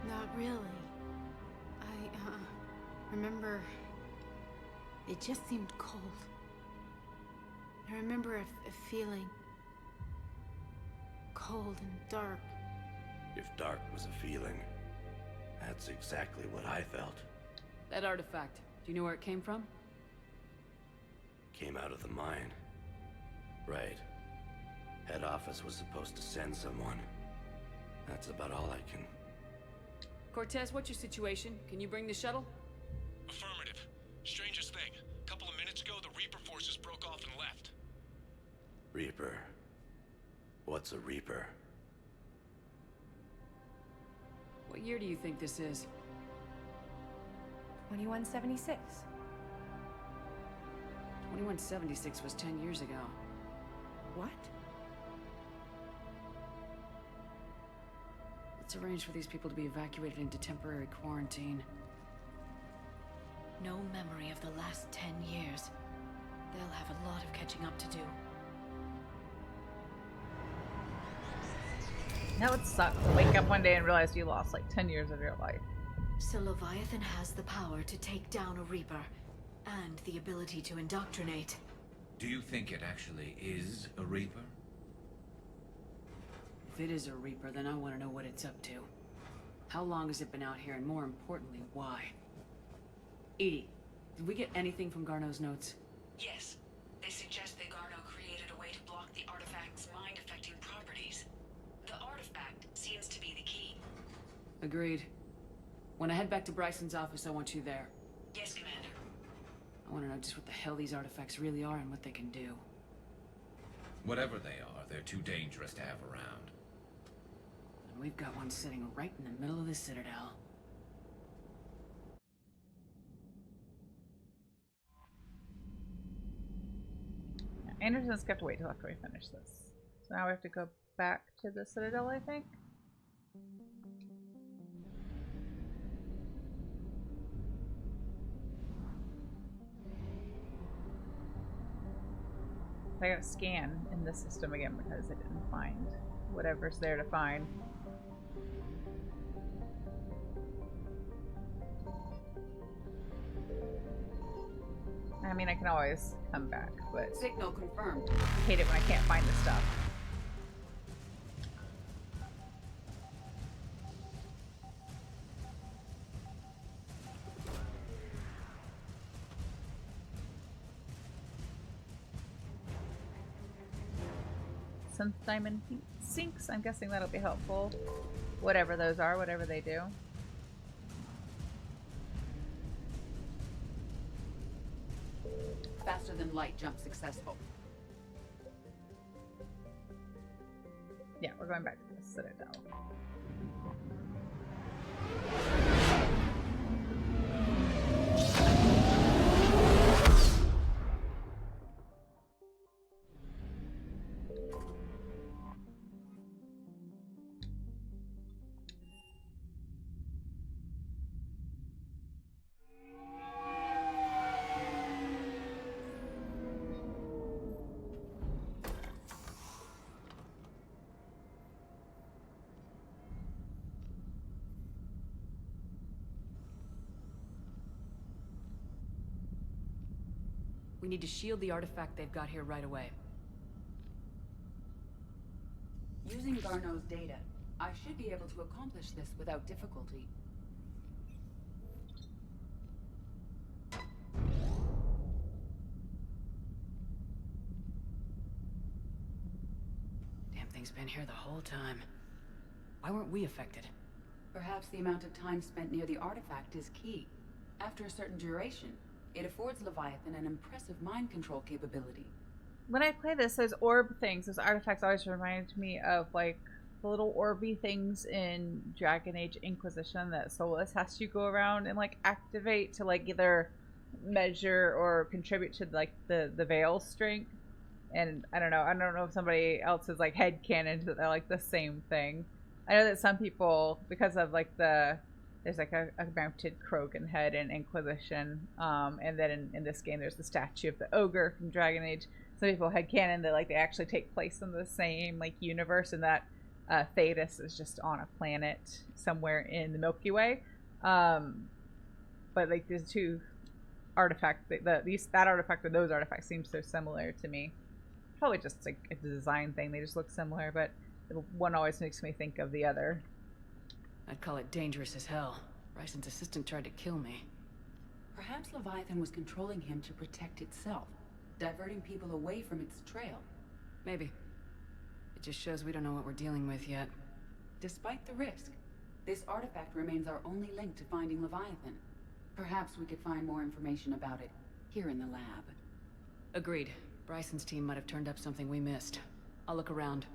Not really. I remember It just seemed cold. I remember a feeling cold and dark. If dark was a feeling, that's exactly what I felt. That artifact, do you know where it came from? Came out of the mine. Right. Head office was supposed to send someone. That's about all I can... Cortez, what's your situation? Can you bring the shuttle? Affirmative. Strangest thing. A couple of minutes ago, the Reaper forces broke off and left. Reaper. What's a Reaper? What year do you think this is? 2176. 2176 was 10 years ago. What? Let's arrange for these people to be evacuated into temporary quarantine. No memory of the last 10 years. They'll have a lot of catching up to do. That would suck to wake up one day and realize you lost like 10 years of your life. So Leviathan has the power to take down a Reaper, and the ability to indoctrinate. Do you think it actually is a Reaper? If it is a Reaper, then I want to know what it's up to. How long has it been out here, and more importantly, why? Edie, did we get anything from Garneau's notes? Yes. They suggest that Garneau created a way to block the artifact's mind-affecting properties. The artifact seems to be the key. Agreed. When I head back to Bryson's office, I want you there. Yes, Commander. I want to know just what the hell these artifacts really are and what they can do. Whatever they are, they're too dangerous to have around. And we've got one sitting right in the middle of the Citadel. Anderson's got to wait till after we finish this. So now we have to go back to the Citadel, I think. I gotta scan in this system again because I didn't find whatever's there to find. I mean, I can always come back, but Signal confirmed. I hate it when I can't find the stuff. Synth diamond heat sinks. I'm guessing that'll be helpful. Whatever those are, whatever they do. Faster than light jump successful. Yeah, we're going back to the Citadel. We need to shield the artifact they've got here right away. Using Garneau's data, I should be able to accomplish this without difficulty. Damn thing's been here the whole time. Why weren't we affected? Perhaps the amount of time spent near the artifact is key. After a certain duration, it affords Leviathan an impressive mind control capability. When I play this, those orb things, those artifacts always remind me of like the little orby things in Dragon Age Inquisition that Solus has to go around and like activate to like either measure or contribute to like the veil strength. And I don't know if somebody else is like headcanon that they're like the same thing. I know that some people, because of like there's like a mounted Krogan head in Inquisition, and then in this game there's the statue of the ogre from Dragon Age. Some people headcanon that like they actually take place in the same like universe, and that Thetis is just on a planet somewhere in the Milky Way. But like there's two artifact, that artifact or those artifacts seem so similar to me. Probably just like a design thing. They just look similar, but one always makes me think of the other. I'd call it dangerous as hell. Bryson's assistant tried to kill me. Perhaps Leviathan was controlling him to protect itself, diverting people away from its trail. Maybe. It just shows we don't know what we're dealing with yet. Despite the risk, this artifact remains our only link to finding Leviathan. Perhaps we could find more information about it here in the lab. Agreed. Bryson's team might have turned up something we missed. I'll look around.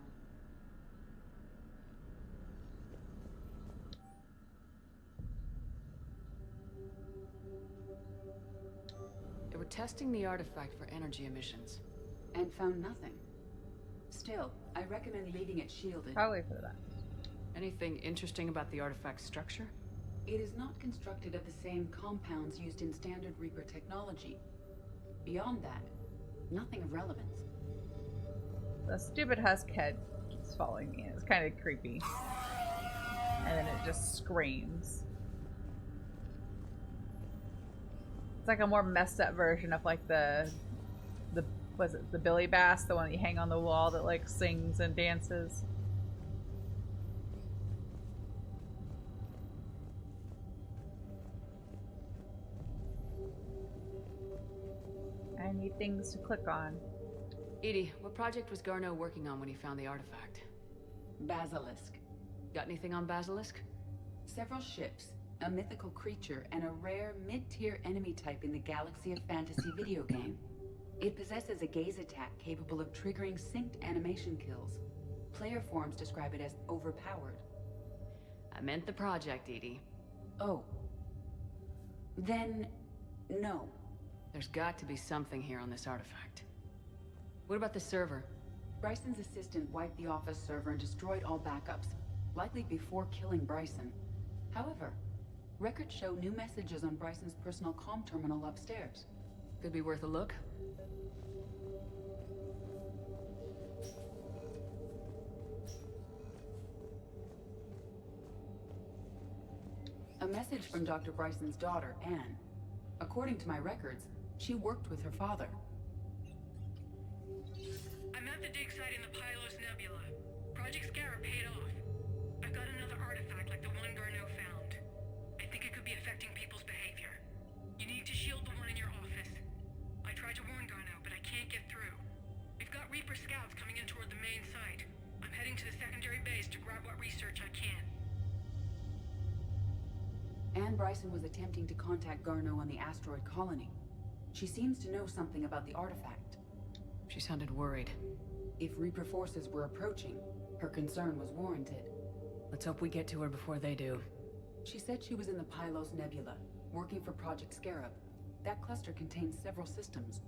They were testing the artifact for energy emissions. And found nothing. Still, I recommend leaving it shielded. Probably for that. Anything interesting about the artifact's structure? It is not constructed of the same compounds used in standard Reaper technology. Beyond that, nothing of relevance. The stupid husk head keeps following me. It's kind of creepy. And then it just screams. It's like a more messed up version of like the was it the Billy Bass, the one that you hang on the wall that like sings and dances. I need things to click on. Edie, what project was Garneau working on when he found the artifact? Basilisk. Got anything on Basilisk? Several ships, a mythical creature, and a rare mid-tier enemy type in the Galaxy of Fantasy video game. It possesses a gaze attack capable of triggering synced animation kills. Player forums describe it as overpowered. I meant the project, Edie. Oh. Then, no. There's got to be something here on this artifact. What about the server? Bryson's assistant wiped the office server and destroyed all backups, likely before killing Bryson. However, records show new messages on Bryson's personal comm terminal upstairs. Could be worth a look. A message from Dr. Bryson's daughter, Anne. According to my records, she worked with her father. I'm at the dig site in the Pylos Nebula. Project Scarab paid off. I've got another artifact like the one Garneau found. I think it could be affecting people's behavior. You need to shield the one in your office. I tried to warn Garneau, but I can't get through. We've got Reaper scouts coming in toward the main site. I'm heading to the secondary base to grab what research I can. Anne Bryson was attempting to contact Garneau on the asteroid colony. She seems to know something about the artifact. She sounded worried. If Reaper forces were approaching, her concern was warranted. Let's hope we get to her before they do. She said she was in the Pylos Nebula, working for Project Scarab. That cluster contains several systems.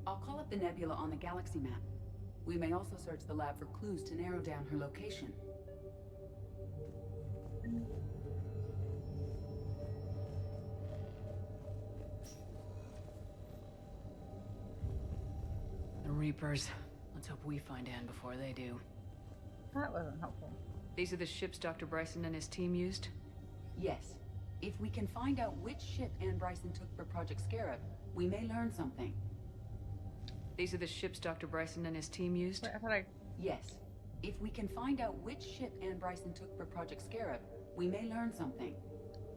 I'll call up the nebula on the galaxy map. We may also search the lab for clues to narrow down her location. The Reapers. Let's hope we find Anne before they do. That wasn't helpful. These are the ships Dr. Bryson and his team used? Yes. If we can find out which ship Anne Bryson took for Project Scarab, we may learn something. These are the ships Dr. Bryson and his team used? Wait, I thought I... Yes. If we can find out which ship Anne Bryson took for Project Scarab, we may learn something.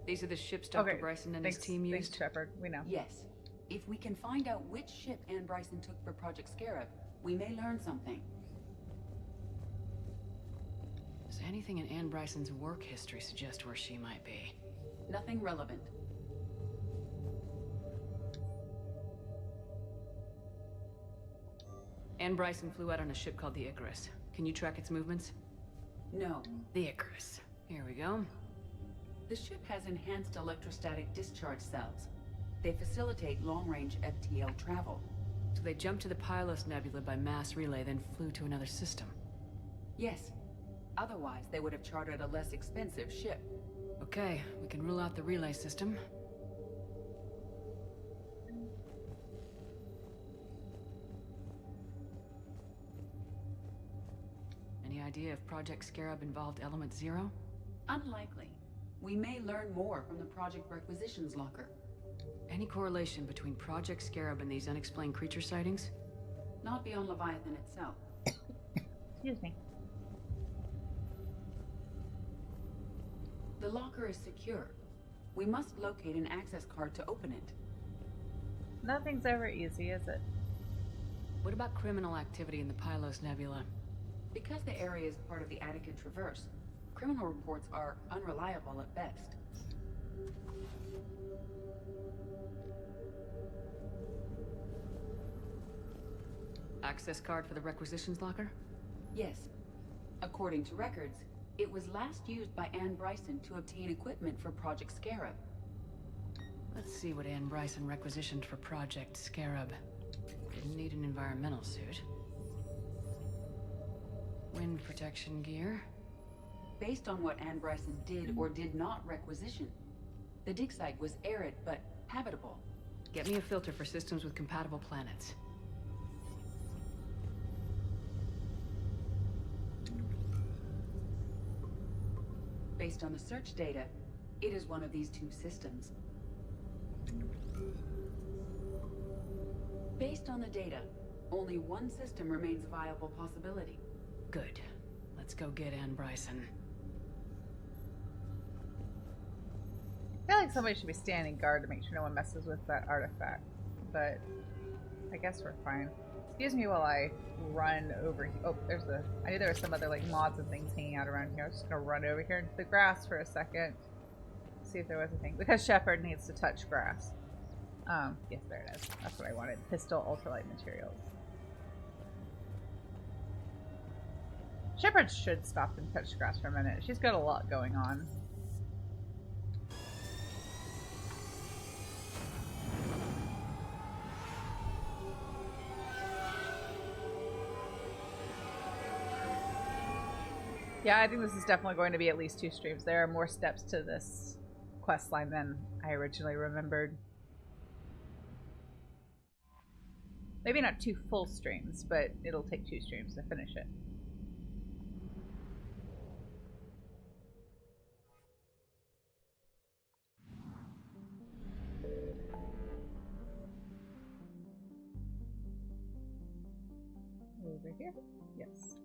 These are the ships Dr. Bryson and his team used? Thanks, Shepard. We know. Yes. If we can find out which ship Anne Bryson took for Project Scarab, we may learn something. Does anything in Anne Bryson's work history suggest where she might be? Nothing relevant. Anne Bryson flew out on a ship called the Icarus. Can you track its movements? No. The Icarus. Here we go. The ship has enhanced electrostatic discharge cells. They facilitate long-range FTL travel. So they jumped to the Pylos Nebula by mass relay, then flew to another system? Yes. Otherwise, they would have chartered a less expensive ship. Okay, we can rule out the relay system. Any idea if Project Scarab involved Element Zero? Unlikely. We may learn more from the Project Requisitions Locker. Any correlation between Project Scarab and these unexplained creature sightings? Not beyond Leviathan itself. Excuse me. The locker is secure. We must locate an access card to open it. Nothing's ever easy, is it? What about criminal activity in the Pylos Nebula? Because the area is part of the Attica Traverse, criminal reports are unreliable at best. Access card for the requisitions locker? Yes. According to records, it was last used by Anne Bryson to obtain equipment for Project Scarab. Let's see what Anne Bryson requisitioned for Project Scarab. Didn't need an environmental suit. Wind protection gear. Based on what Anne Bryson did or did not requisition, the dig site was arid but habitable. Get me a filter for systems with compatible planets. Based on the search data, it is one of these two systems. Based on the data, only one system remains a viable possibility. Good. Let's go get Anne Bryson. I feel like somebody should be standing guard to make sure no one messes with that artifact, but I guess we're fine. Excuse me while I run over here. Oh, I knew there were some other like mods and things hanging out around here. I was just gonna run over here into the grass for a second. See if there was anything. Because Shepard needs to touch grass. Yes, there it is. That's what I wanted. Pistol ultralight materials. Shepard should stop and touch grass for a minute. She's got a lot going on. Yeah, I think this is definitely going to be at least 2 streams. There are more steps to this quest line than I originally remembered. Maybe not 2 full streams, but it'll take 2 streams to finish it. Over here? Yes.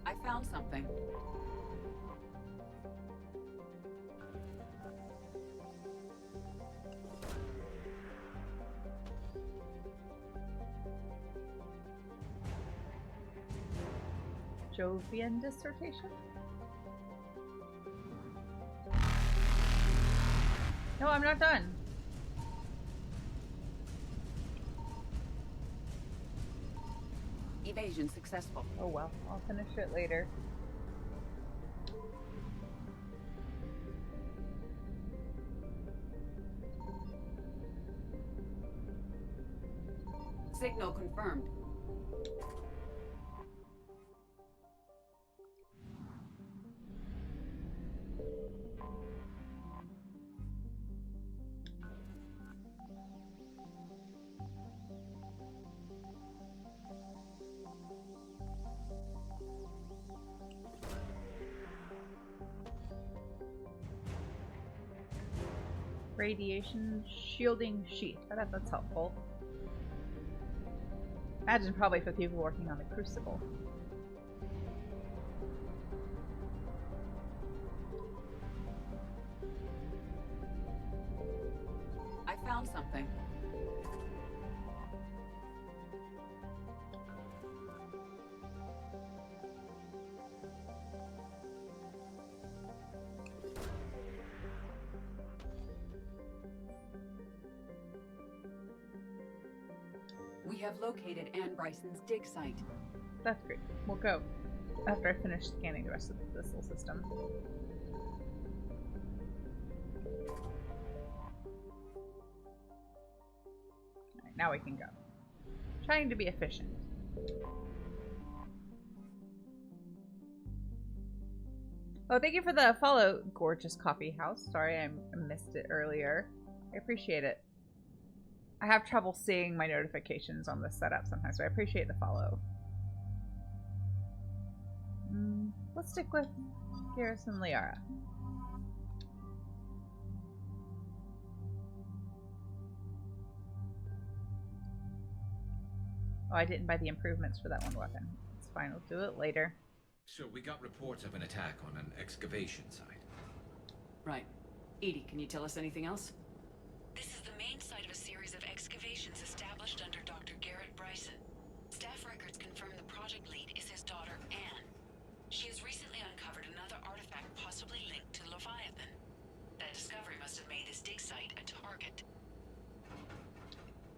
I found something. Jovian dissertation? No, I'm not done. Evasion successful. Oh well, I'll finish it later. Signal confirmed. Radiation shielding sheath. I bet that's helpful. Imagine probably for people working on the Crucible. I found something. We have located Anne Bryson's dig site. That's great. We'll go after I finish scanning the rest of this little system. Alright, now we can go. Trying to be efficient. Oh, thank you for the follow, gorgeous coffee house. Sorry I missed it earlier. I appreciate it. I have trouble seeing my notifications on this setup sometimes, so I appreciate the follow. Let's stick with Garrus and Liara. Oh, I didn't buy the improvements for that one weapon. It's fine, we'll do it later. So we got reports of an attack on an excavation site. Right. Edie, can you tell us anything else? This is the main site of a series of excavations established under Dr. Bryson. Staff records confirm the project lead is his daughter, Anne. She has recently uncovered another artifact possibly linked to Leviathan. That discovery must have made this dig site a target.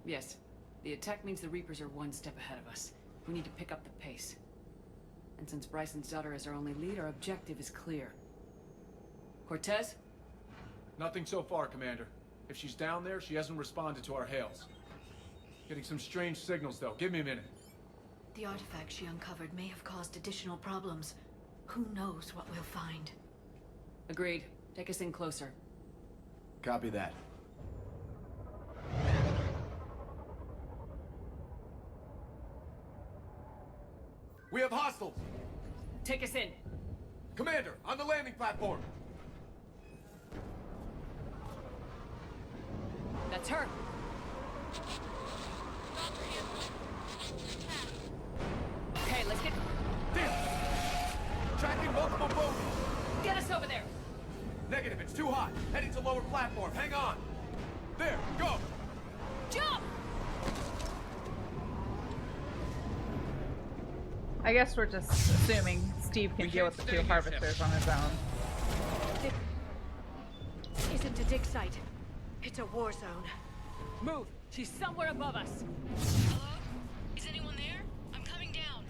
Yes. The attack means the Reapers are one step ahead of us. We need to pick up the pace. And since Bryson's daughter is our only lead, our objective is clear. Cortez? Nothing so far, Commander. If she's down there, she hasn't responded to our hails. Getting some strange signals, though. Give me a minute. The artifact she uncovered may have caused additional problems. Who knows what we'll find? Agreed. Take us in closer. Copy that. We have hostiles! Take us in! Commander, on the landing platform! That's her! Okay, let's get... Damn! Tracking multiple boats! Get us over there! Negative, it's too hot. Heading to lower platform, hang on! There, go! Jump! I guess we're just assuming Steve can deal with the two harvesters on his own. This isn't a dig site. It's a war zone. Move! She's somewhere above us! Hello? Is anyone there? I'm coming down.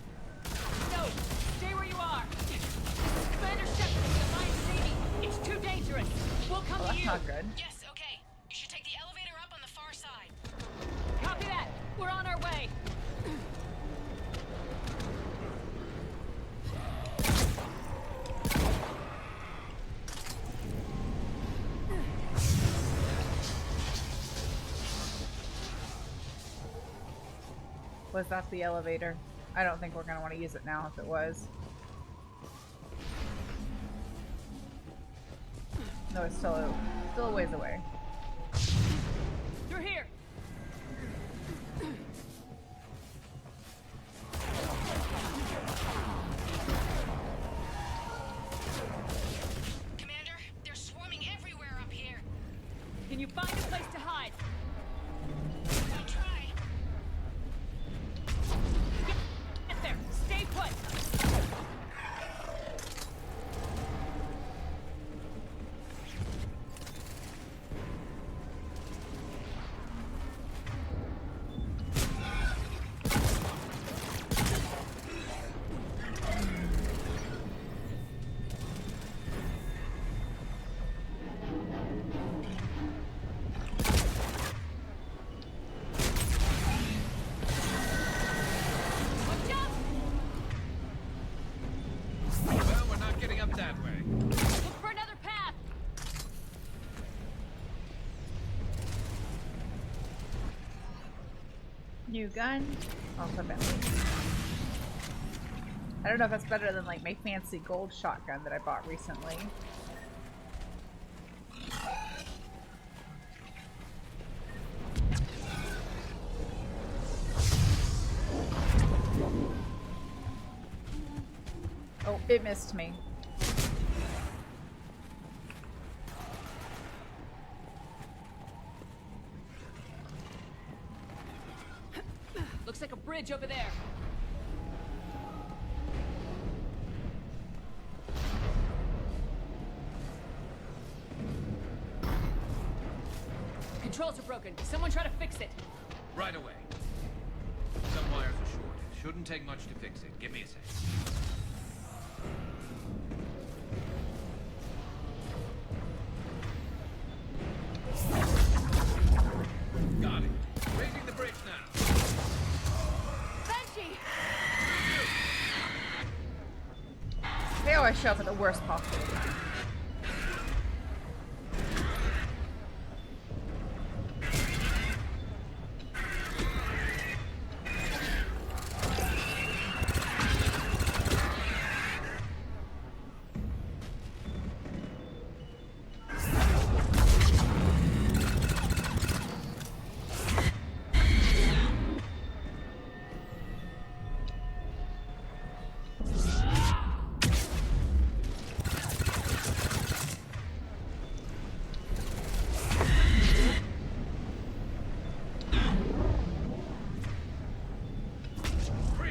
No! Stay where you are! Commander Shepard of the Alliance Navy! It's too dangerous! We'll come to you! That's not good. Yes, okay. You should take the elevator up on the far side. Copy that! We're on our way! Was that the elevator? I don't think we're going to want to use it now if it was. No, it's still a ways away. You're here! Commander, they're swarming everywhere up here. Can you find a place to hide? I'll try. Get there! Stay put! New gun. Also Bentley. I don't know if that's better than like my fancy gold shotgun that I bought recently. Oh, it missed me. Looks like a bridge over there. Controls are broken. Someone try to fix it. Right away. Some wires are short. Shouldn't take much to fix it. Give me a sec. Got it. Raising the bridge now. Banshee! They always show up at the worst possible time.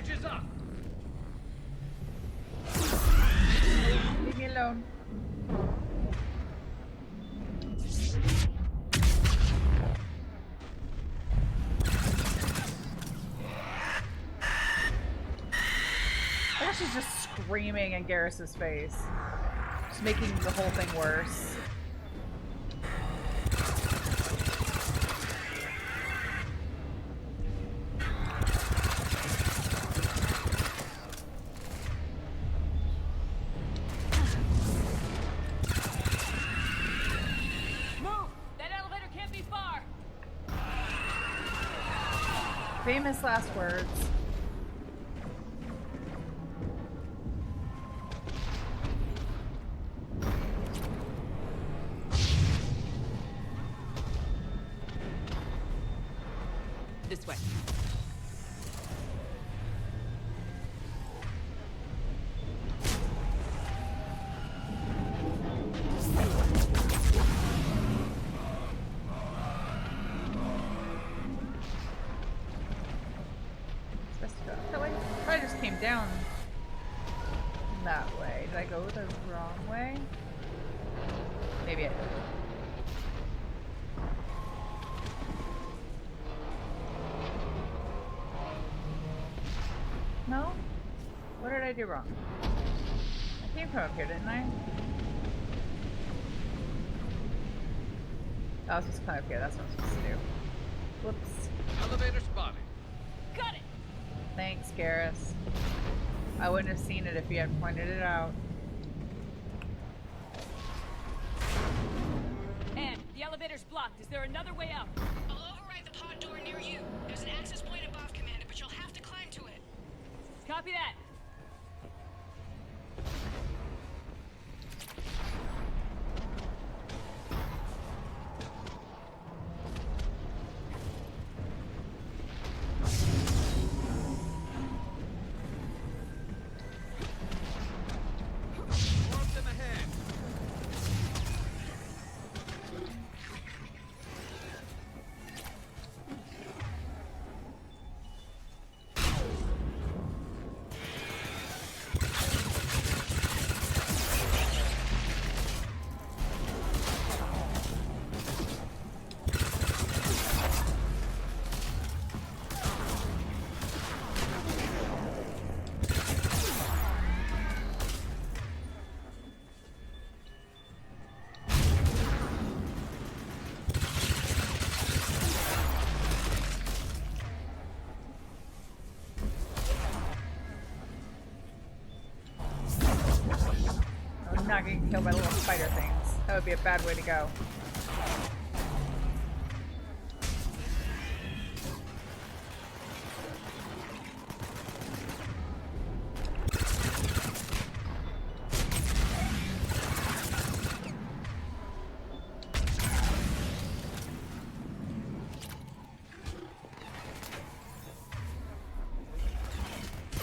Bridge is up! Leave me alone. I guess she's just screaming in Garrus's face. Just making the whole thing worse. Famous last words. This way. I just came down that way. Did I go the wrong way? Maybe I did. No? What did I do wrong? I came from up here, didn't I? I was just kind of up here. That's what I was supposed to do. Whoops. Elevator spotted. Got it! Thanks, Garrus. I wouldn't have seen it if you hadn't pointed it out. And the elevator's blocked. Is there another way out? I'll override the pod door near you. There's an access point above, Commander, but you'll have to climb to it. Copy that. Not getting killed by little spider things. That would be a bad way to go.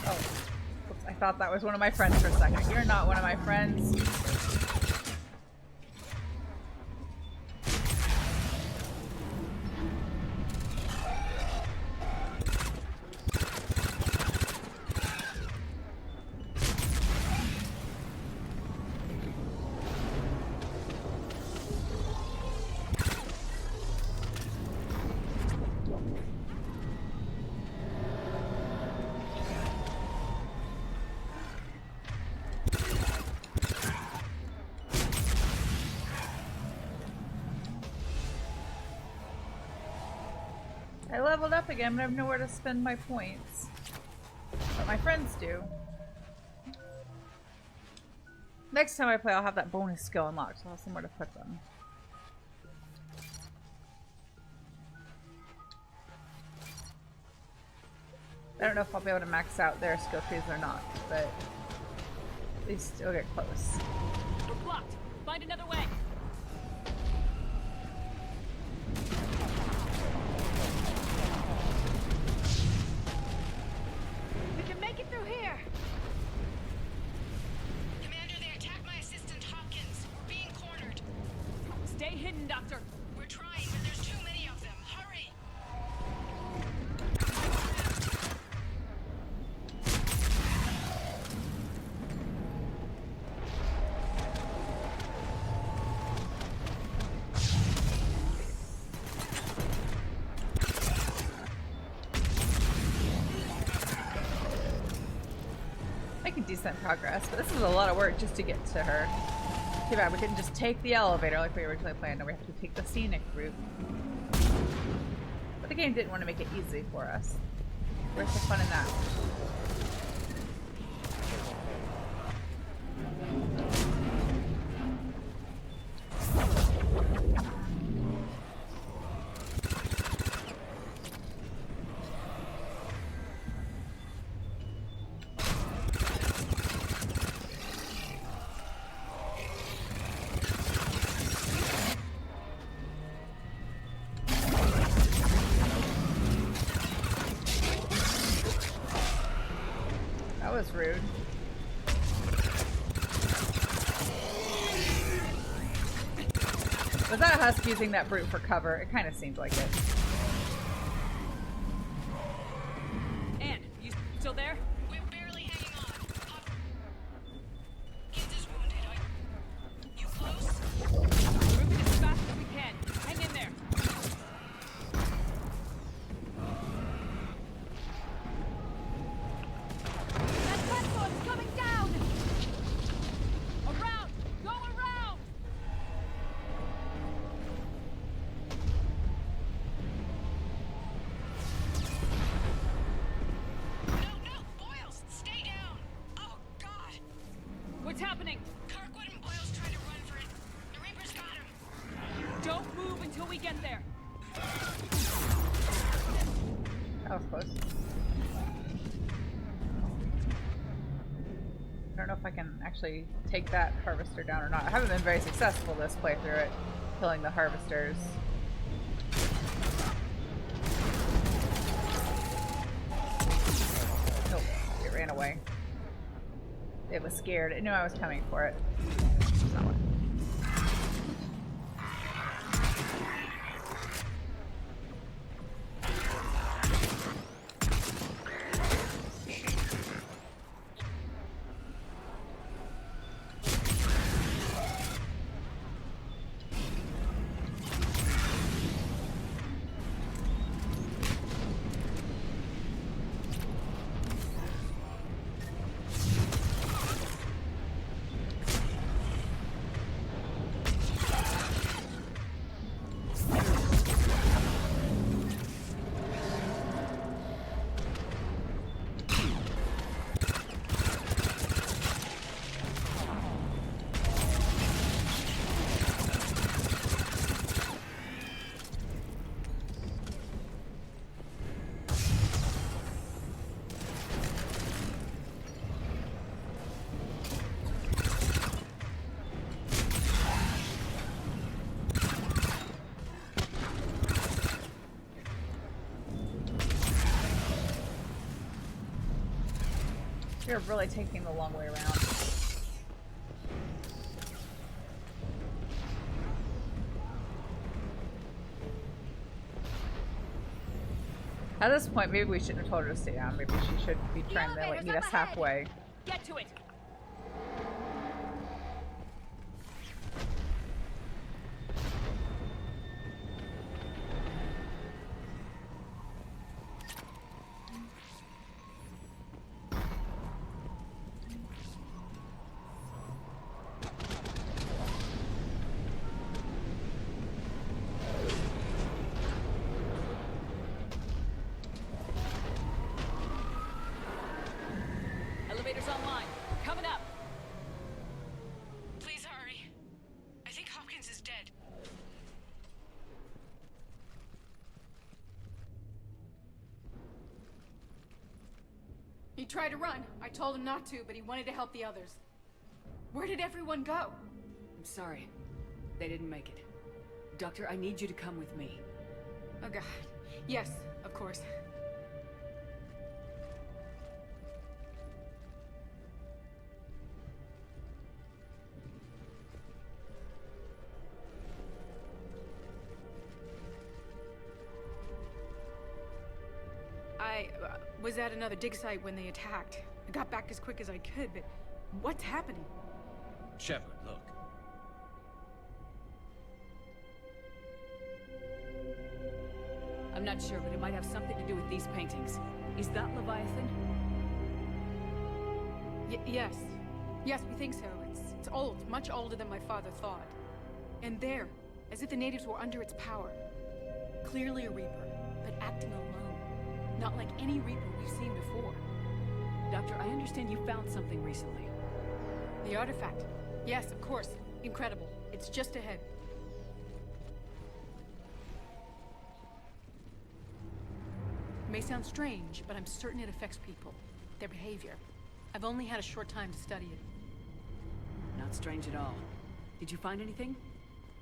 Oh. Oops, I thought that was one of my friends for a second. You're not one of my friends. I leveled up again, but I have nowhere to spend my points. But my friends do. Next time I play, I'll have that bonus skill unlocked, so I'll have somewhere to put them. I don't know if I'll be able to max out their skill trees or not, but at least it'll get close. We're blocked. Find another way. We can make it through here. Stay hidden, Doctor. We're trying, but there's too many of them. Hurry! making decent progress, but this is a lot of work just to get to her. Too bad we couldn't just take the elevator like we originally planned. No, we have to take the scenic route. But the game didn't want to make it easy for us. Where's the fun in that? Rude. Was that a husk using that brute for cover? It kind of seemed like it. Anne, you still there? We're barely hanging on. Gibbs is wounded. You close? Moving as fast as we can. Hang in there. What's happening? Kirkwood and Boyle's trying to run for it. The Reaper's got him. Don't move until we get there. That was close. I don't know if I can actually take that harvester down or not. I haven't been very successful this playthrough at killing the harvesters. Nope, it ran away. It was scared. It knew I was coming for it. It's not one. You're really taking the long way around. At this point, maybe we shouldn't have told her to stay down. Maybe she should be trying to like meet us halfway. Get to it. Elevator's online. Coming up. Please hurry. I think Hopkins is dead. He tried to run. I told him not to, but he wanted to help the others. Where did everyone go? I'm sorry. They didn't make it. Doctor, I need you to come with me. Oh god. Yes, of course. I was at another dig site when they attacked. I got back as quick as I could, but what's happening? Shepard, look. I'm not sure, but it might have something to do with these paintings. Is that Leviathan? Yes. Yes, we think so. It's old, much older than my father thought. And there, as if the natives were under its power. Clearly a Reaper, but acting alone. Not like any Reaper we've seen before. Doctor, I understand you found something recently. The artifact. Yes, of course. Incredible. It's just ahead. It may sound strange, but I'm certain it affects people. Their behavior. I've only had a short time to study it. Not strange at all. Did you find anything?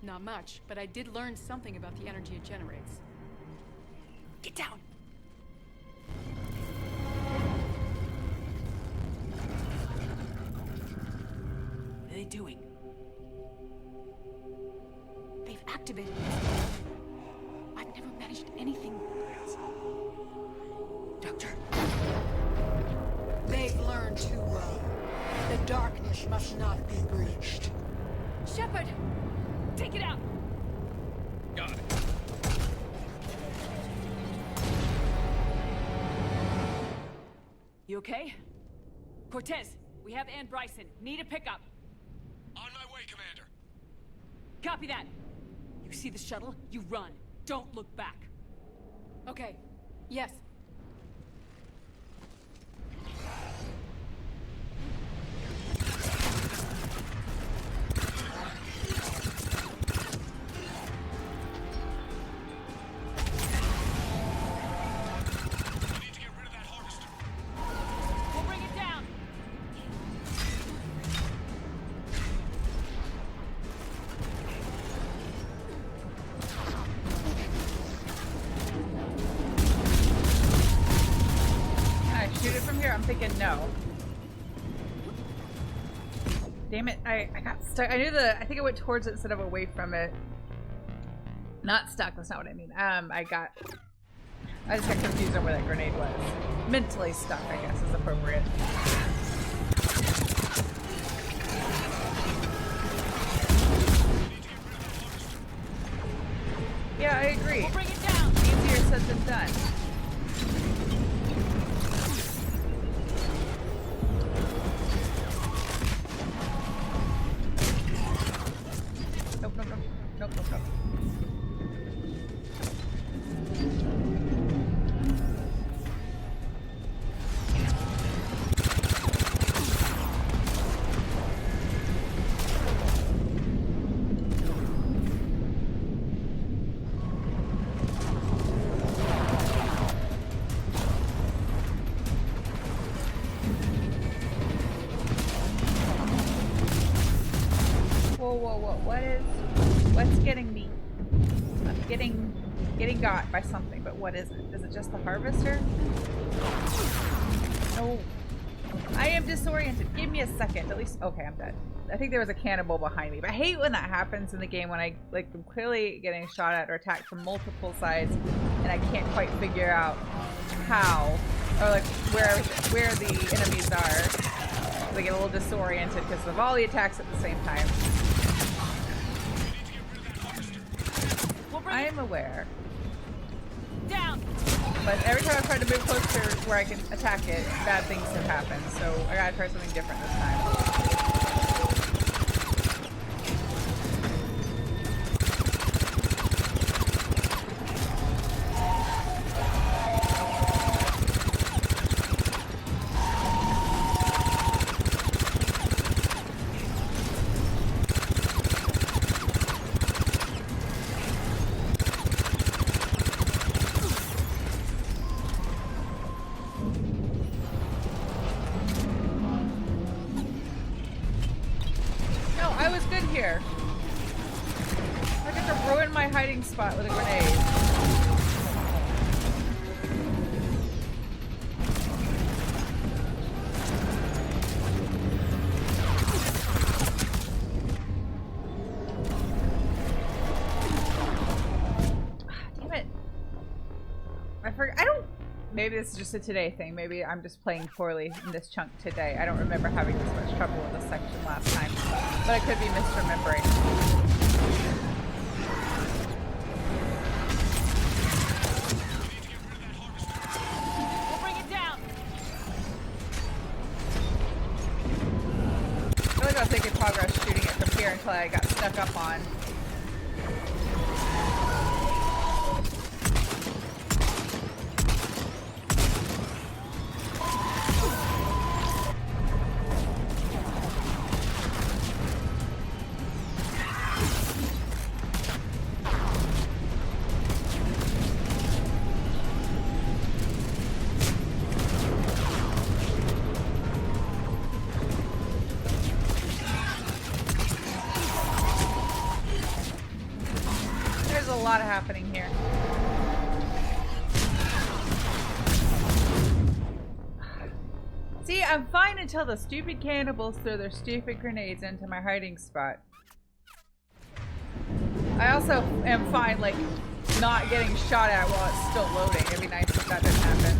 Not much, but I did learn something about the energy it generates. Get down! What are they doing? They've activated it. I've never managed anything. Doctor. They've learned too well. The darkness must not be breached. Shepard! Take it out! Got it. You okay? Cortez, we have Ann Bryson. Need a pickup. On my way, Commander. Copy that. You see the shuttle? You run. Don't look back. Okay. Yes. We'll bring it down! Can I shoot it from here? I'm thinking no. Damn it, I got stuck. I think I went towards it instead of away from it. Not stuck, that's not what I mean. I just got confused on where that grenade was. Mentally stuck, I guess, is appropriate. Yeah, I agree. We'll bring it down! Easier said than done. Nope, nope, nope. Nope, nope, nope. What's getting me? I'm getting got by something, but what is it? Is it just the harvester? No. I am disoriented. Give me a second. At least, okay, I'm dead. I think there was a cannibal behind me, but I hate when that happens in the game when I'm clearly getting shot at or attacked from multiple sides and I can't quite figure out how or like where the enemies are. I get a little disoriented because of all the attacks at the same time. I am aware. Down! But every time I've tried to move closer where I can attack it, bad things have happened. So I gotta try something different this time. Spot with a grenade. Damn it. I forgot. I don't. Maybe this is just a today thing. Maybe I'm just playing poorly in this chunk today. I don't remember having this much trouble with this section last time, but I could be misremembering. was making progress shooting it from here until I got stuck up on. Happening here. See, I'm fine until the stupid cannibals throw their stupid grenades into my hiding spot. I also am fine, like, not getting shot at while it's still loading. It'd be nice if that didn't happen.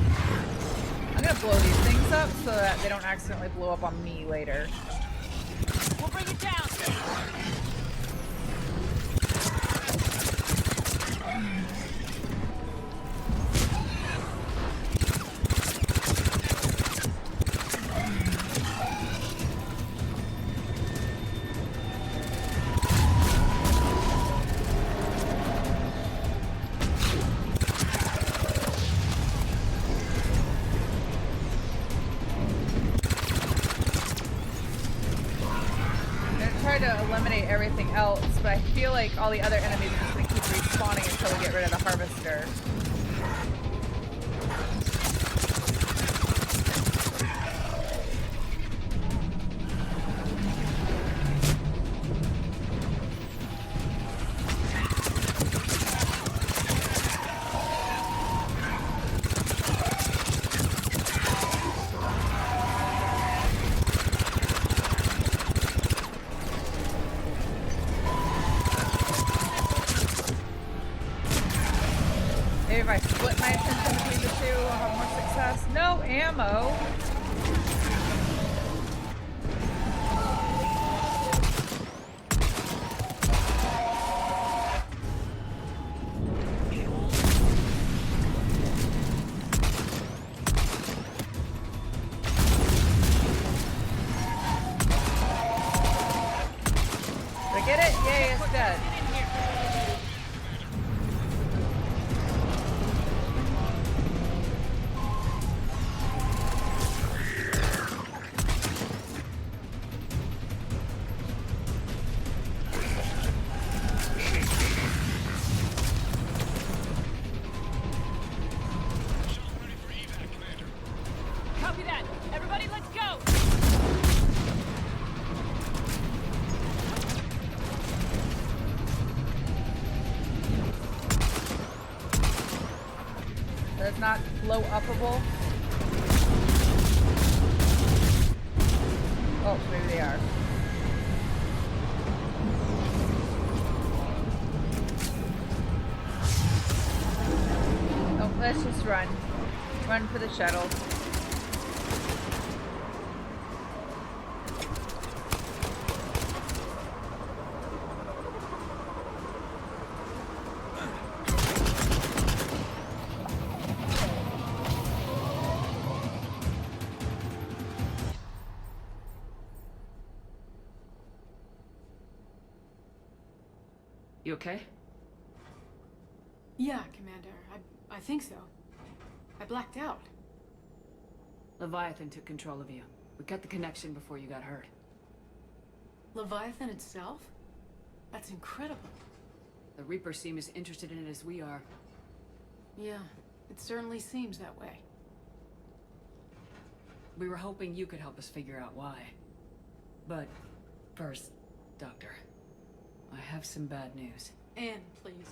I'm gonna blow these things up so that they don't accidentally blow up on me later. We'll bring it down. Everything else, but I feel like all the other enemies are just gonna keep respawning until we get rid of the harvester. Not blow upable. Oh, maybe they are. Oh, let's just run. Run for the shuttle. You okay? Yeah, Commander. I think so. I blacked out. Leviathan took control of you. We cut the connection before you got hurt. Leviathan itself? That's incredible. The Reapers seem as interested in it as we are. Yeah, it certainly seems that way. We were hoping you could help us figure out why. But first, Doctor, I have some bad news. Anne, please.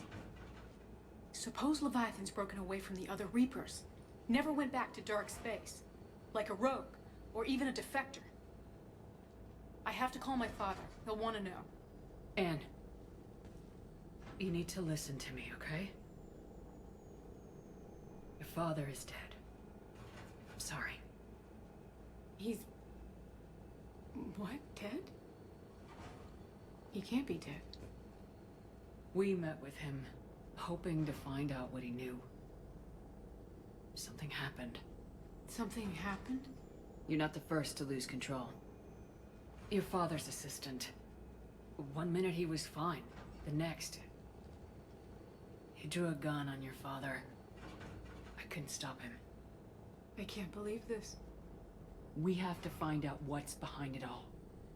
Suppose Leviathan's broken away from the other Reapers. Never went back to dark space. Like a rogue, or even a defector. I have to call my father. He'll want to know. Anne, you need to listen to me, okay? Your father is dead. I'm sorry. He's... what? Dead? He can't be dead. We met with him, hoping to find out what he knew. Something happened. Something happened? You're not the first to lose control. Your father's assistant. One minute he was fine. The next... he drew a gun on your father. I couldn't stop him. I can't believe this. We have to find out what's behind it all.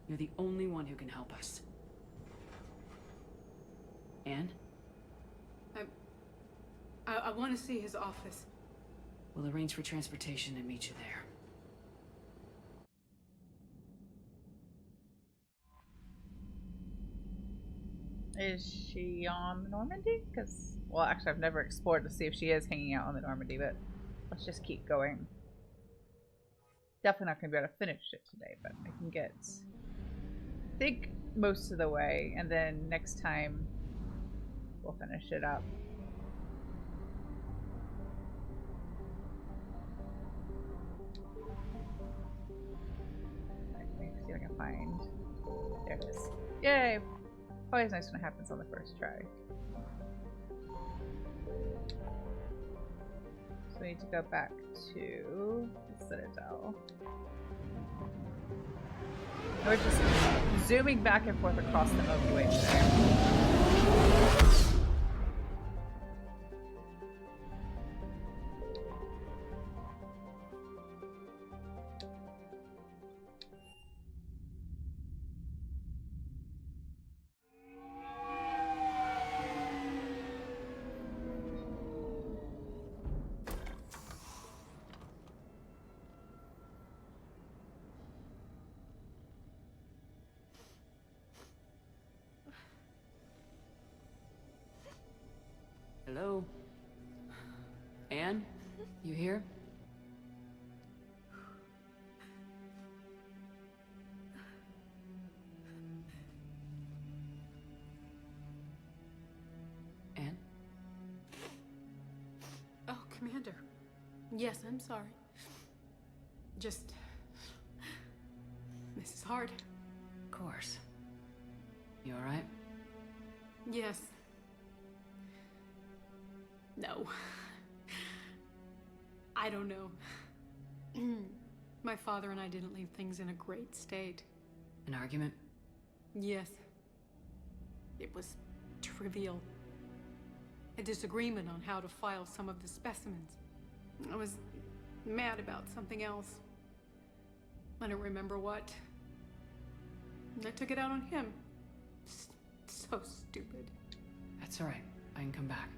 You're the only one who can help us. Anne? I want to see his office. We'll arrange for transportation and meet you there. Is she on the Normandy? Because, well, actually, I've never explored to see if she is hanging out on the Normandy, but let's just keep going. Definitely not going to be able to finish it today, but I can get, I think, most of the way, and then next time we'll finish it up. Let me see if I can find. There it is. Yay! Always nice when it happens on the first try. So we need to go back to the Citadel. We're just zooming back and forth across the Milky Way today. Hello? Anne? You here? Anne? Oh, Commander. Yes, I'm sorry. Just... this is hard. Of course. You alright? Yes. No. I don't know. My father and I didn't leave things in a great state. An argument? Yes. It was trivial. A disagreement on how to file some of the specimens. I was mad about something else. I don't remember what. And I took it out on him. So stupid. That's alright. I can come back.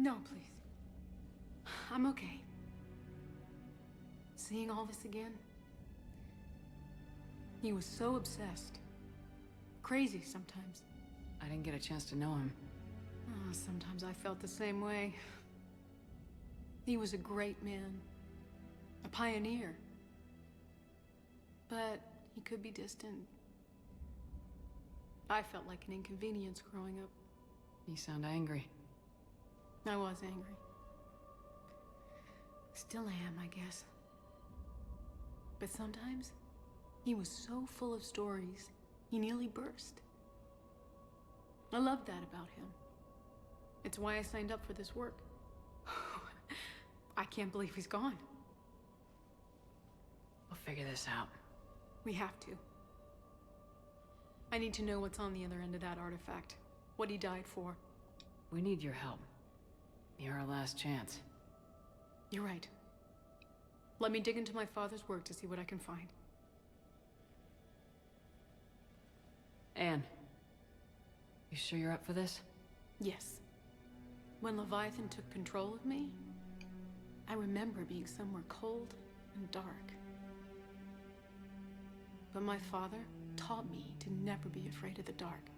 No, please. I'm okay. Seeing all this again. He was so obsessed. Crazy sometimes. I didn't get a chance to know him. Oh, sometimes I felt the same way. He was a great man. A pioneer. But he could be distant. I felt like an inconvenience growing up. You sound angry. I was angry. Still am, I guess. But sometimes, he was so full of stories, he nearly burst. I love that about him. It's why I signed up for this work. I can't believe he's gone. We'll figure this out. We have to. I need to know what's on the other end of that artifact. What he died for. We need your help. You're our last chance. You're right. Let me dig into my father's work to see what I can find. Anne, you sure you're up for this? Yes. When Leviathan took control of me, I remember being somewhere cold and dark. But my father taught me to never be afraid of the dark.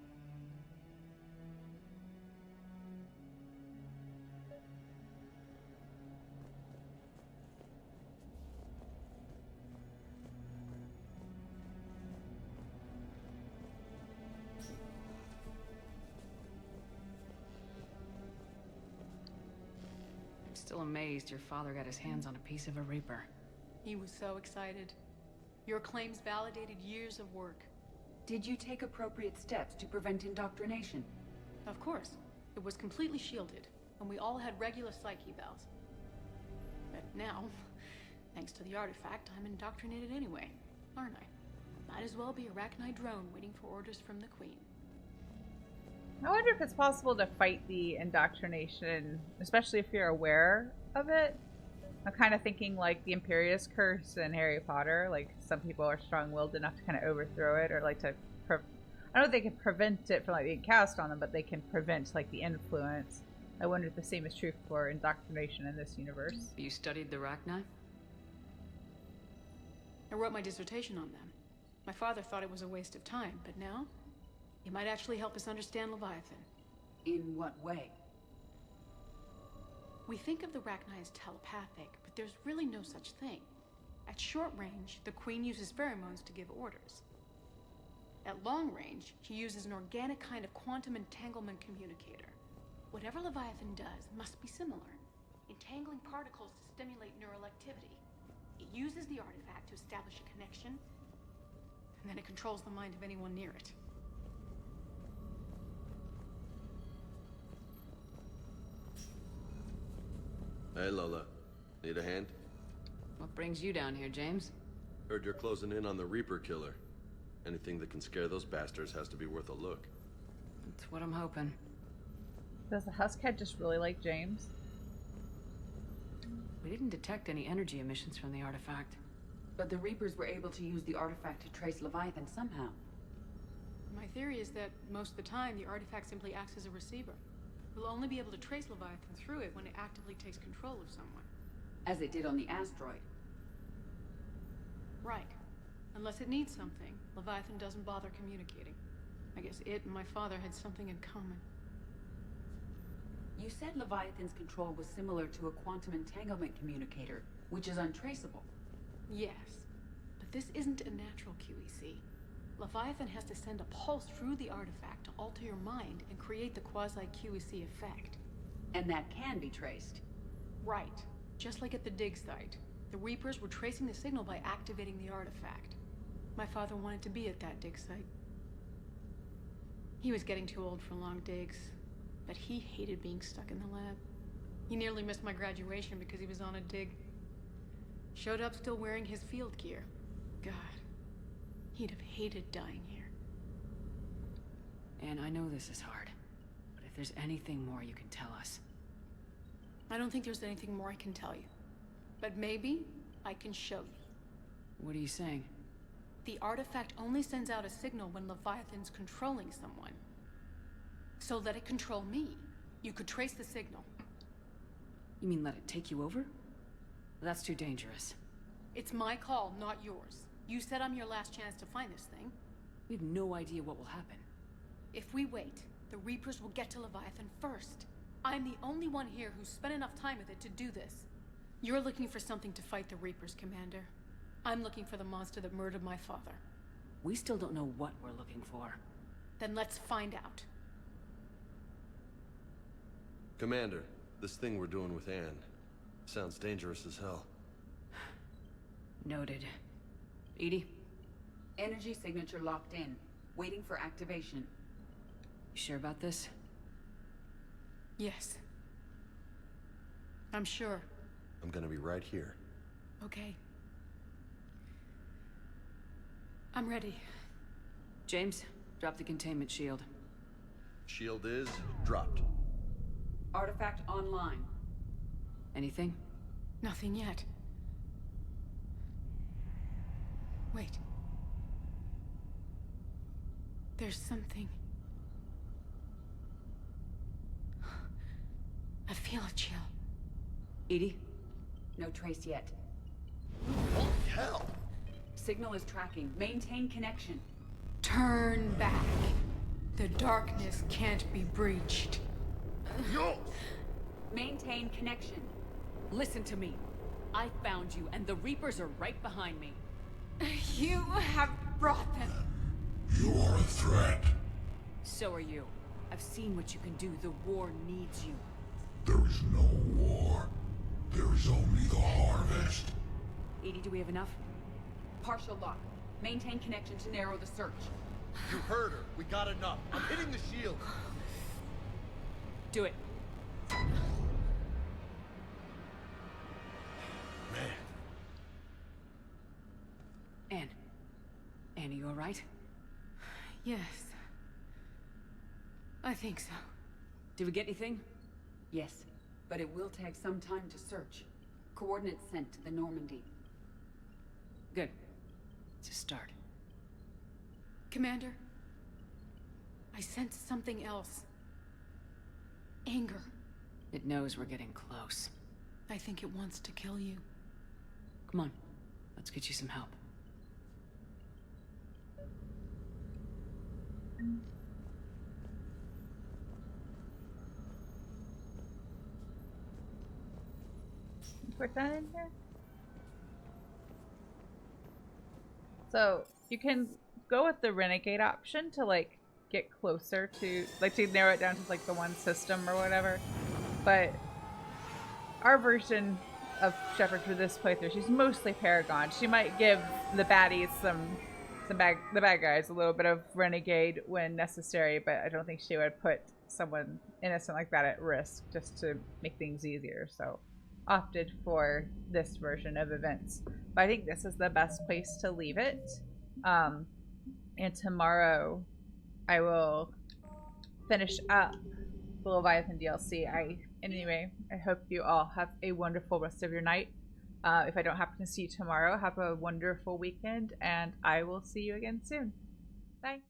Still amazed your father got his hands on a piece of a Reaper. He was so excited. Your claims validated years of work. Did you take appropriate steps to prevent indoctrination? Of course. It was completely shielded, and we all had regular psych evals. But now, thanks to the artifact, I'm indoctrinated anyway, aren't I? Might as well be a Arachnite drone waiting for orders from the Queen. I wonder if it's possible to fight the indoctrination, especially if you're aware of it. I'm kind of thinking like the Imperious Curse in Harry Potter. Like, some people are strong-willed enough to kind of overthrow it, or like to... I don't know if they can prevent it from like being cast on them, but they can prevent like the influence. I wonder if the same is true for indoctrination in this universe. You studied the Arachni? I wrote my dissertation on them. My father thought it was a waste of time, but now it might actually help us understand Leviathan. In what way? We think of the Arachni as telepathic, but there's really no such thing. At short range, the Queen uses pheromones to give orders. At long range, she uses an organic kind of quantum entanglement communicator. Whatever Leviathan does must be similar, entangling particles to stimulate neural activity. It uses the artifact to establish a connection, and then it controls the mind of anyone near it. Hey, Lola. Need a hand? What brings you down here, James? Heard you're closing in on the Reaper killer. Anything that can scare those bastards has to be worth a look. That's what I'm hoping. Does the Huskhead just really like James? We didn't detect any energy emissions from the artifact. But the Reapers were able to use the artifact to trace Leviathan somehow. My theory is that most of the time, the artifact simply acts as a receiver. We'll only be able to trace Leviathan through it when it actively takes control of someone. As it did on the asteroid. Right. Unless it needs something, Leviathan doesn't bother communicating. I guess it and my father had something in common. You said Leviathan's control was similar to a quantum entanglement communicator, which is untraceable. Yes, but this isn't a natural QEC. Leviathan has to send a pulse through the artifact to alter your mind and create the quasi-QEC effect. And that can be traced. Right. Just like at the dig site. The Reapers were tracing the signal by activating the artifact. My father wanted to be at that dig site. He was getting too old for long digs, but he hated being stuck in the lab. He nearly missed my graduation because he was on a dig. Showed up still wearing his field gear. God, he'd have hated dying here. And I know this is hard, but if there's anything more you can tell us. I don't think there's anything more I can tell you. But maybe I can show you. What are you saying? The artifact only sends out a signal when Leviathan's controlling someone. So let it control me. You could trace the signal. You mean let it take you over? That's too dangerous. It's my call, not yours. You said I'm your last chance to find this thing. We have no idea what will happen. If we wait, the Reapers will get to Leviathan first. I'm the only one here who's spent enough time with it to do this. You're looking for something to fight the Reapers, Commander. I'm looking for the monster that murdered my father. We still don't know what we're looking for. Then let's find out. Commander, this thing we're doing with Anne sounds dangerous as hell. Noted. Edie? Energy signature locked in. Waiting for activation. You sure about this? Yes. I'm sure. I'm gonna be right here. Okay. I'm ready. James, drop the containment shield. Shield is dropped. Artifact online. Anything? Nothing yet. Wait. There's something. I feel a chill. Edie? No trace yet. Holy hell! Signal is tracking. Maintain connection. Turn back. The darkness can't be breached. Yo! Maintain connection. Listen to me. I found you, and the Reapers are right behind me. You have brought them. You are a threat. So are you. I've seen what you can do. The war needs you. There is no war. There is only the harvest. Edie, do we have enough? Partial lock. Maintain connection to narrow the search. You heard her. We got enough. I'm hitting the shield. Do it. Man. Anne. Annie, you alright? Yes. I think so. Did we get anything? Yes, but it will take some time to search. Coordinates sent to the Normandy. Good. It's a start. Commander, I sense something else. Anger. It knows we're getting close. I think it wants to kill you. Come on, let's get you some help. Put that in here. So you can go with the renegade option to like get closer to, like, to narrow it down to like the one system or whatever. But our version of Shepard for this playthrough, she's mostly Paragon. She might give the baddies the bad guys a little bit of renegade when necessary, but I don't think she would put someone innocent like that at risk just to make things easier. So opted for this version of events. But I think this is the best place to leave it. And tomorrow I will finish up the Leviathan DLC. Anyway, I hope you all have a wonderful rest of your night. If I don't happen to see you tomorrow, have a wonderful weekend, and I will see you again soon. Bye.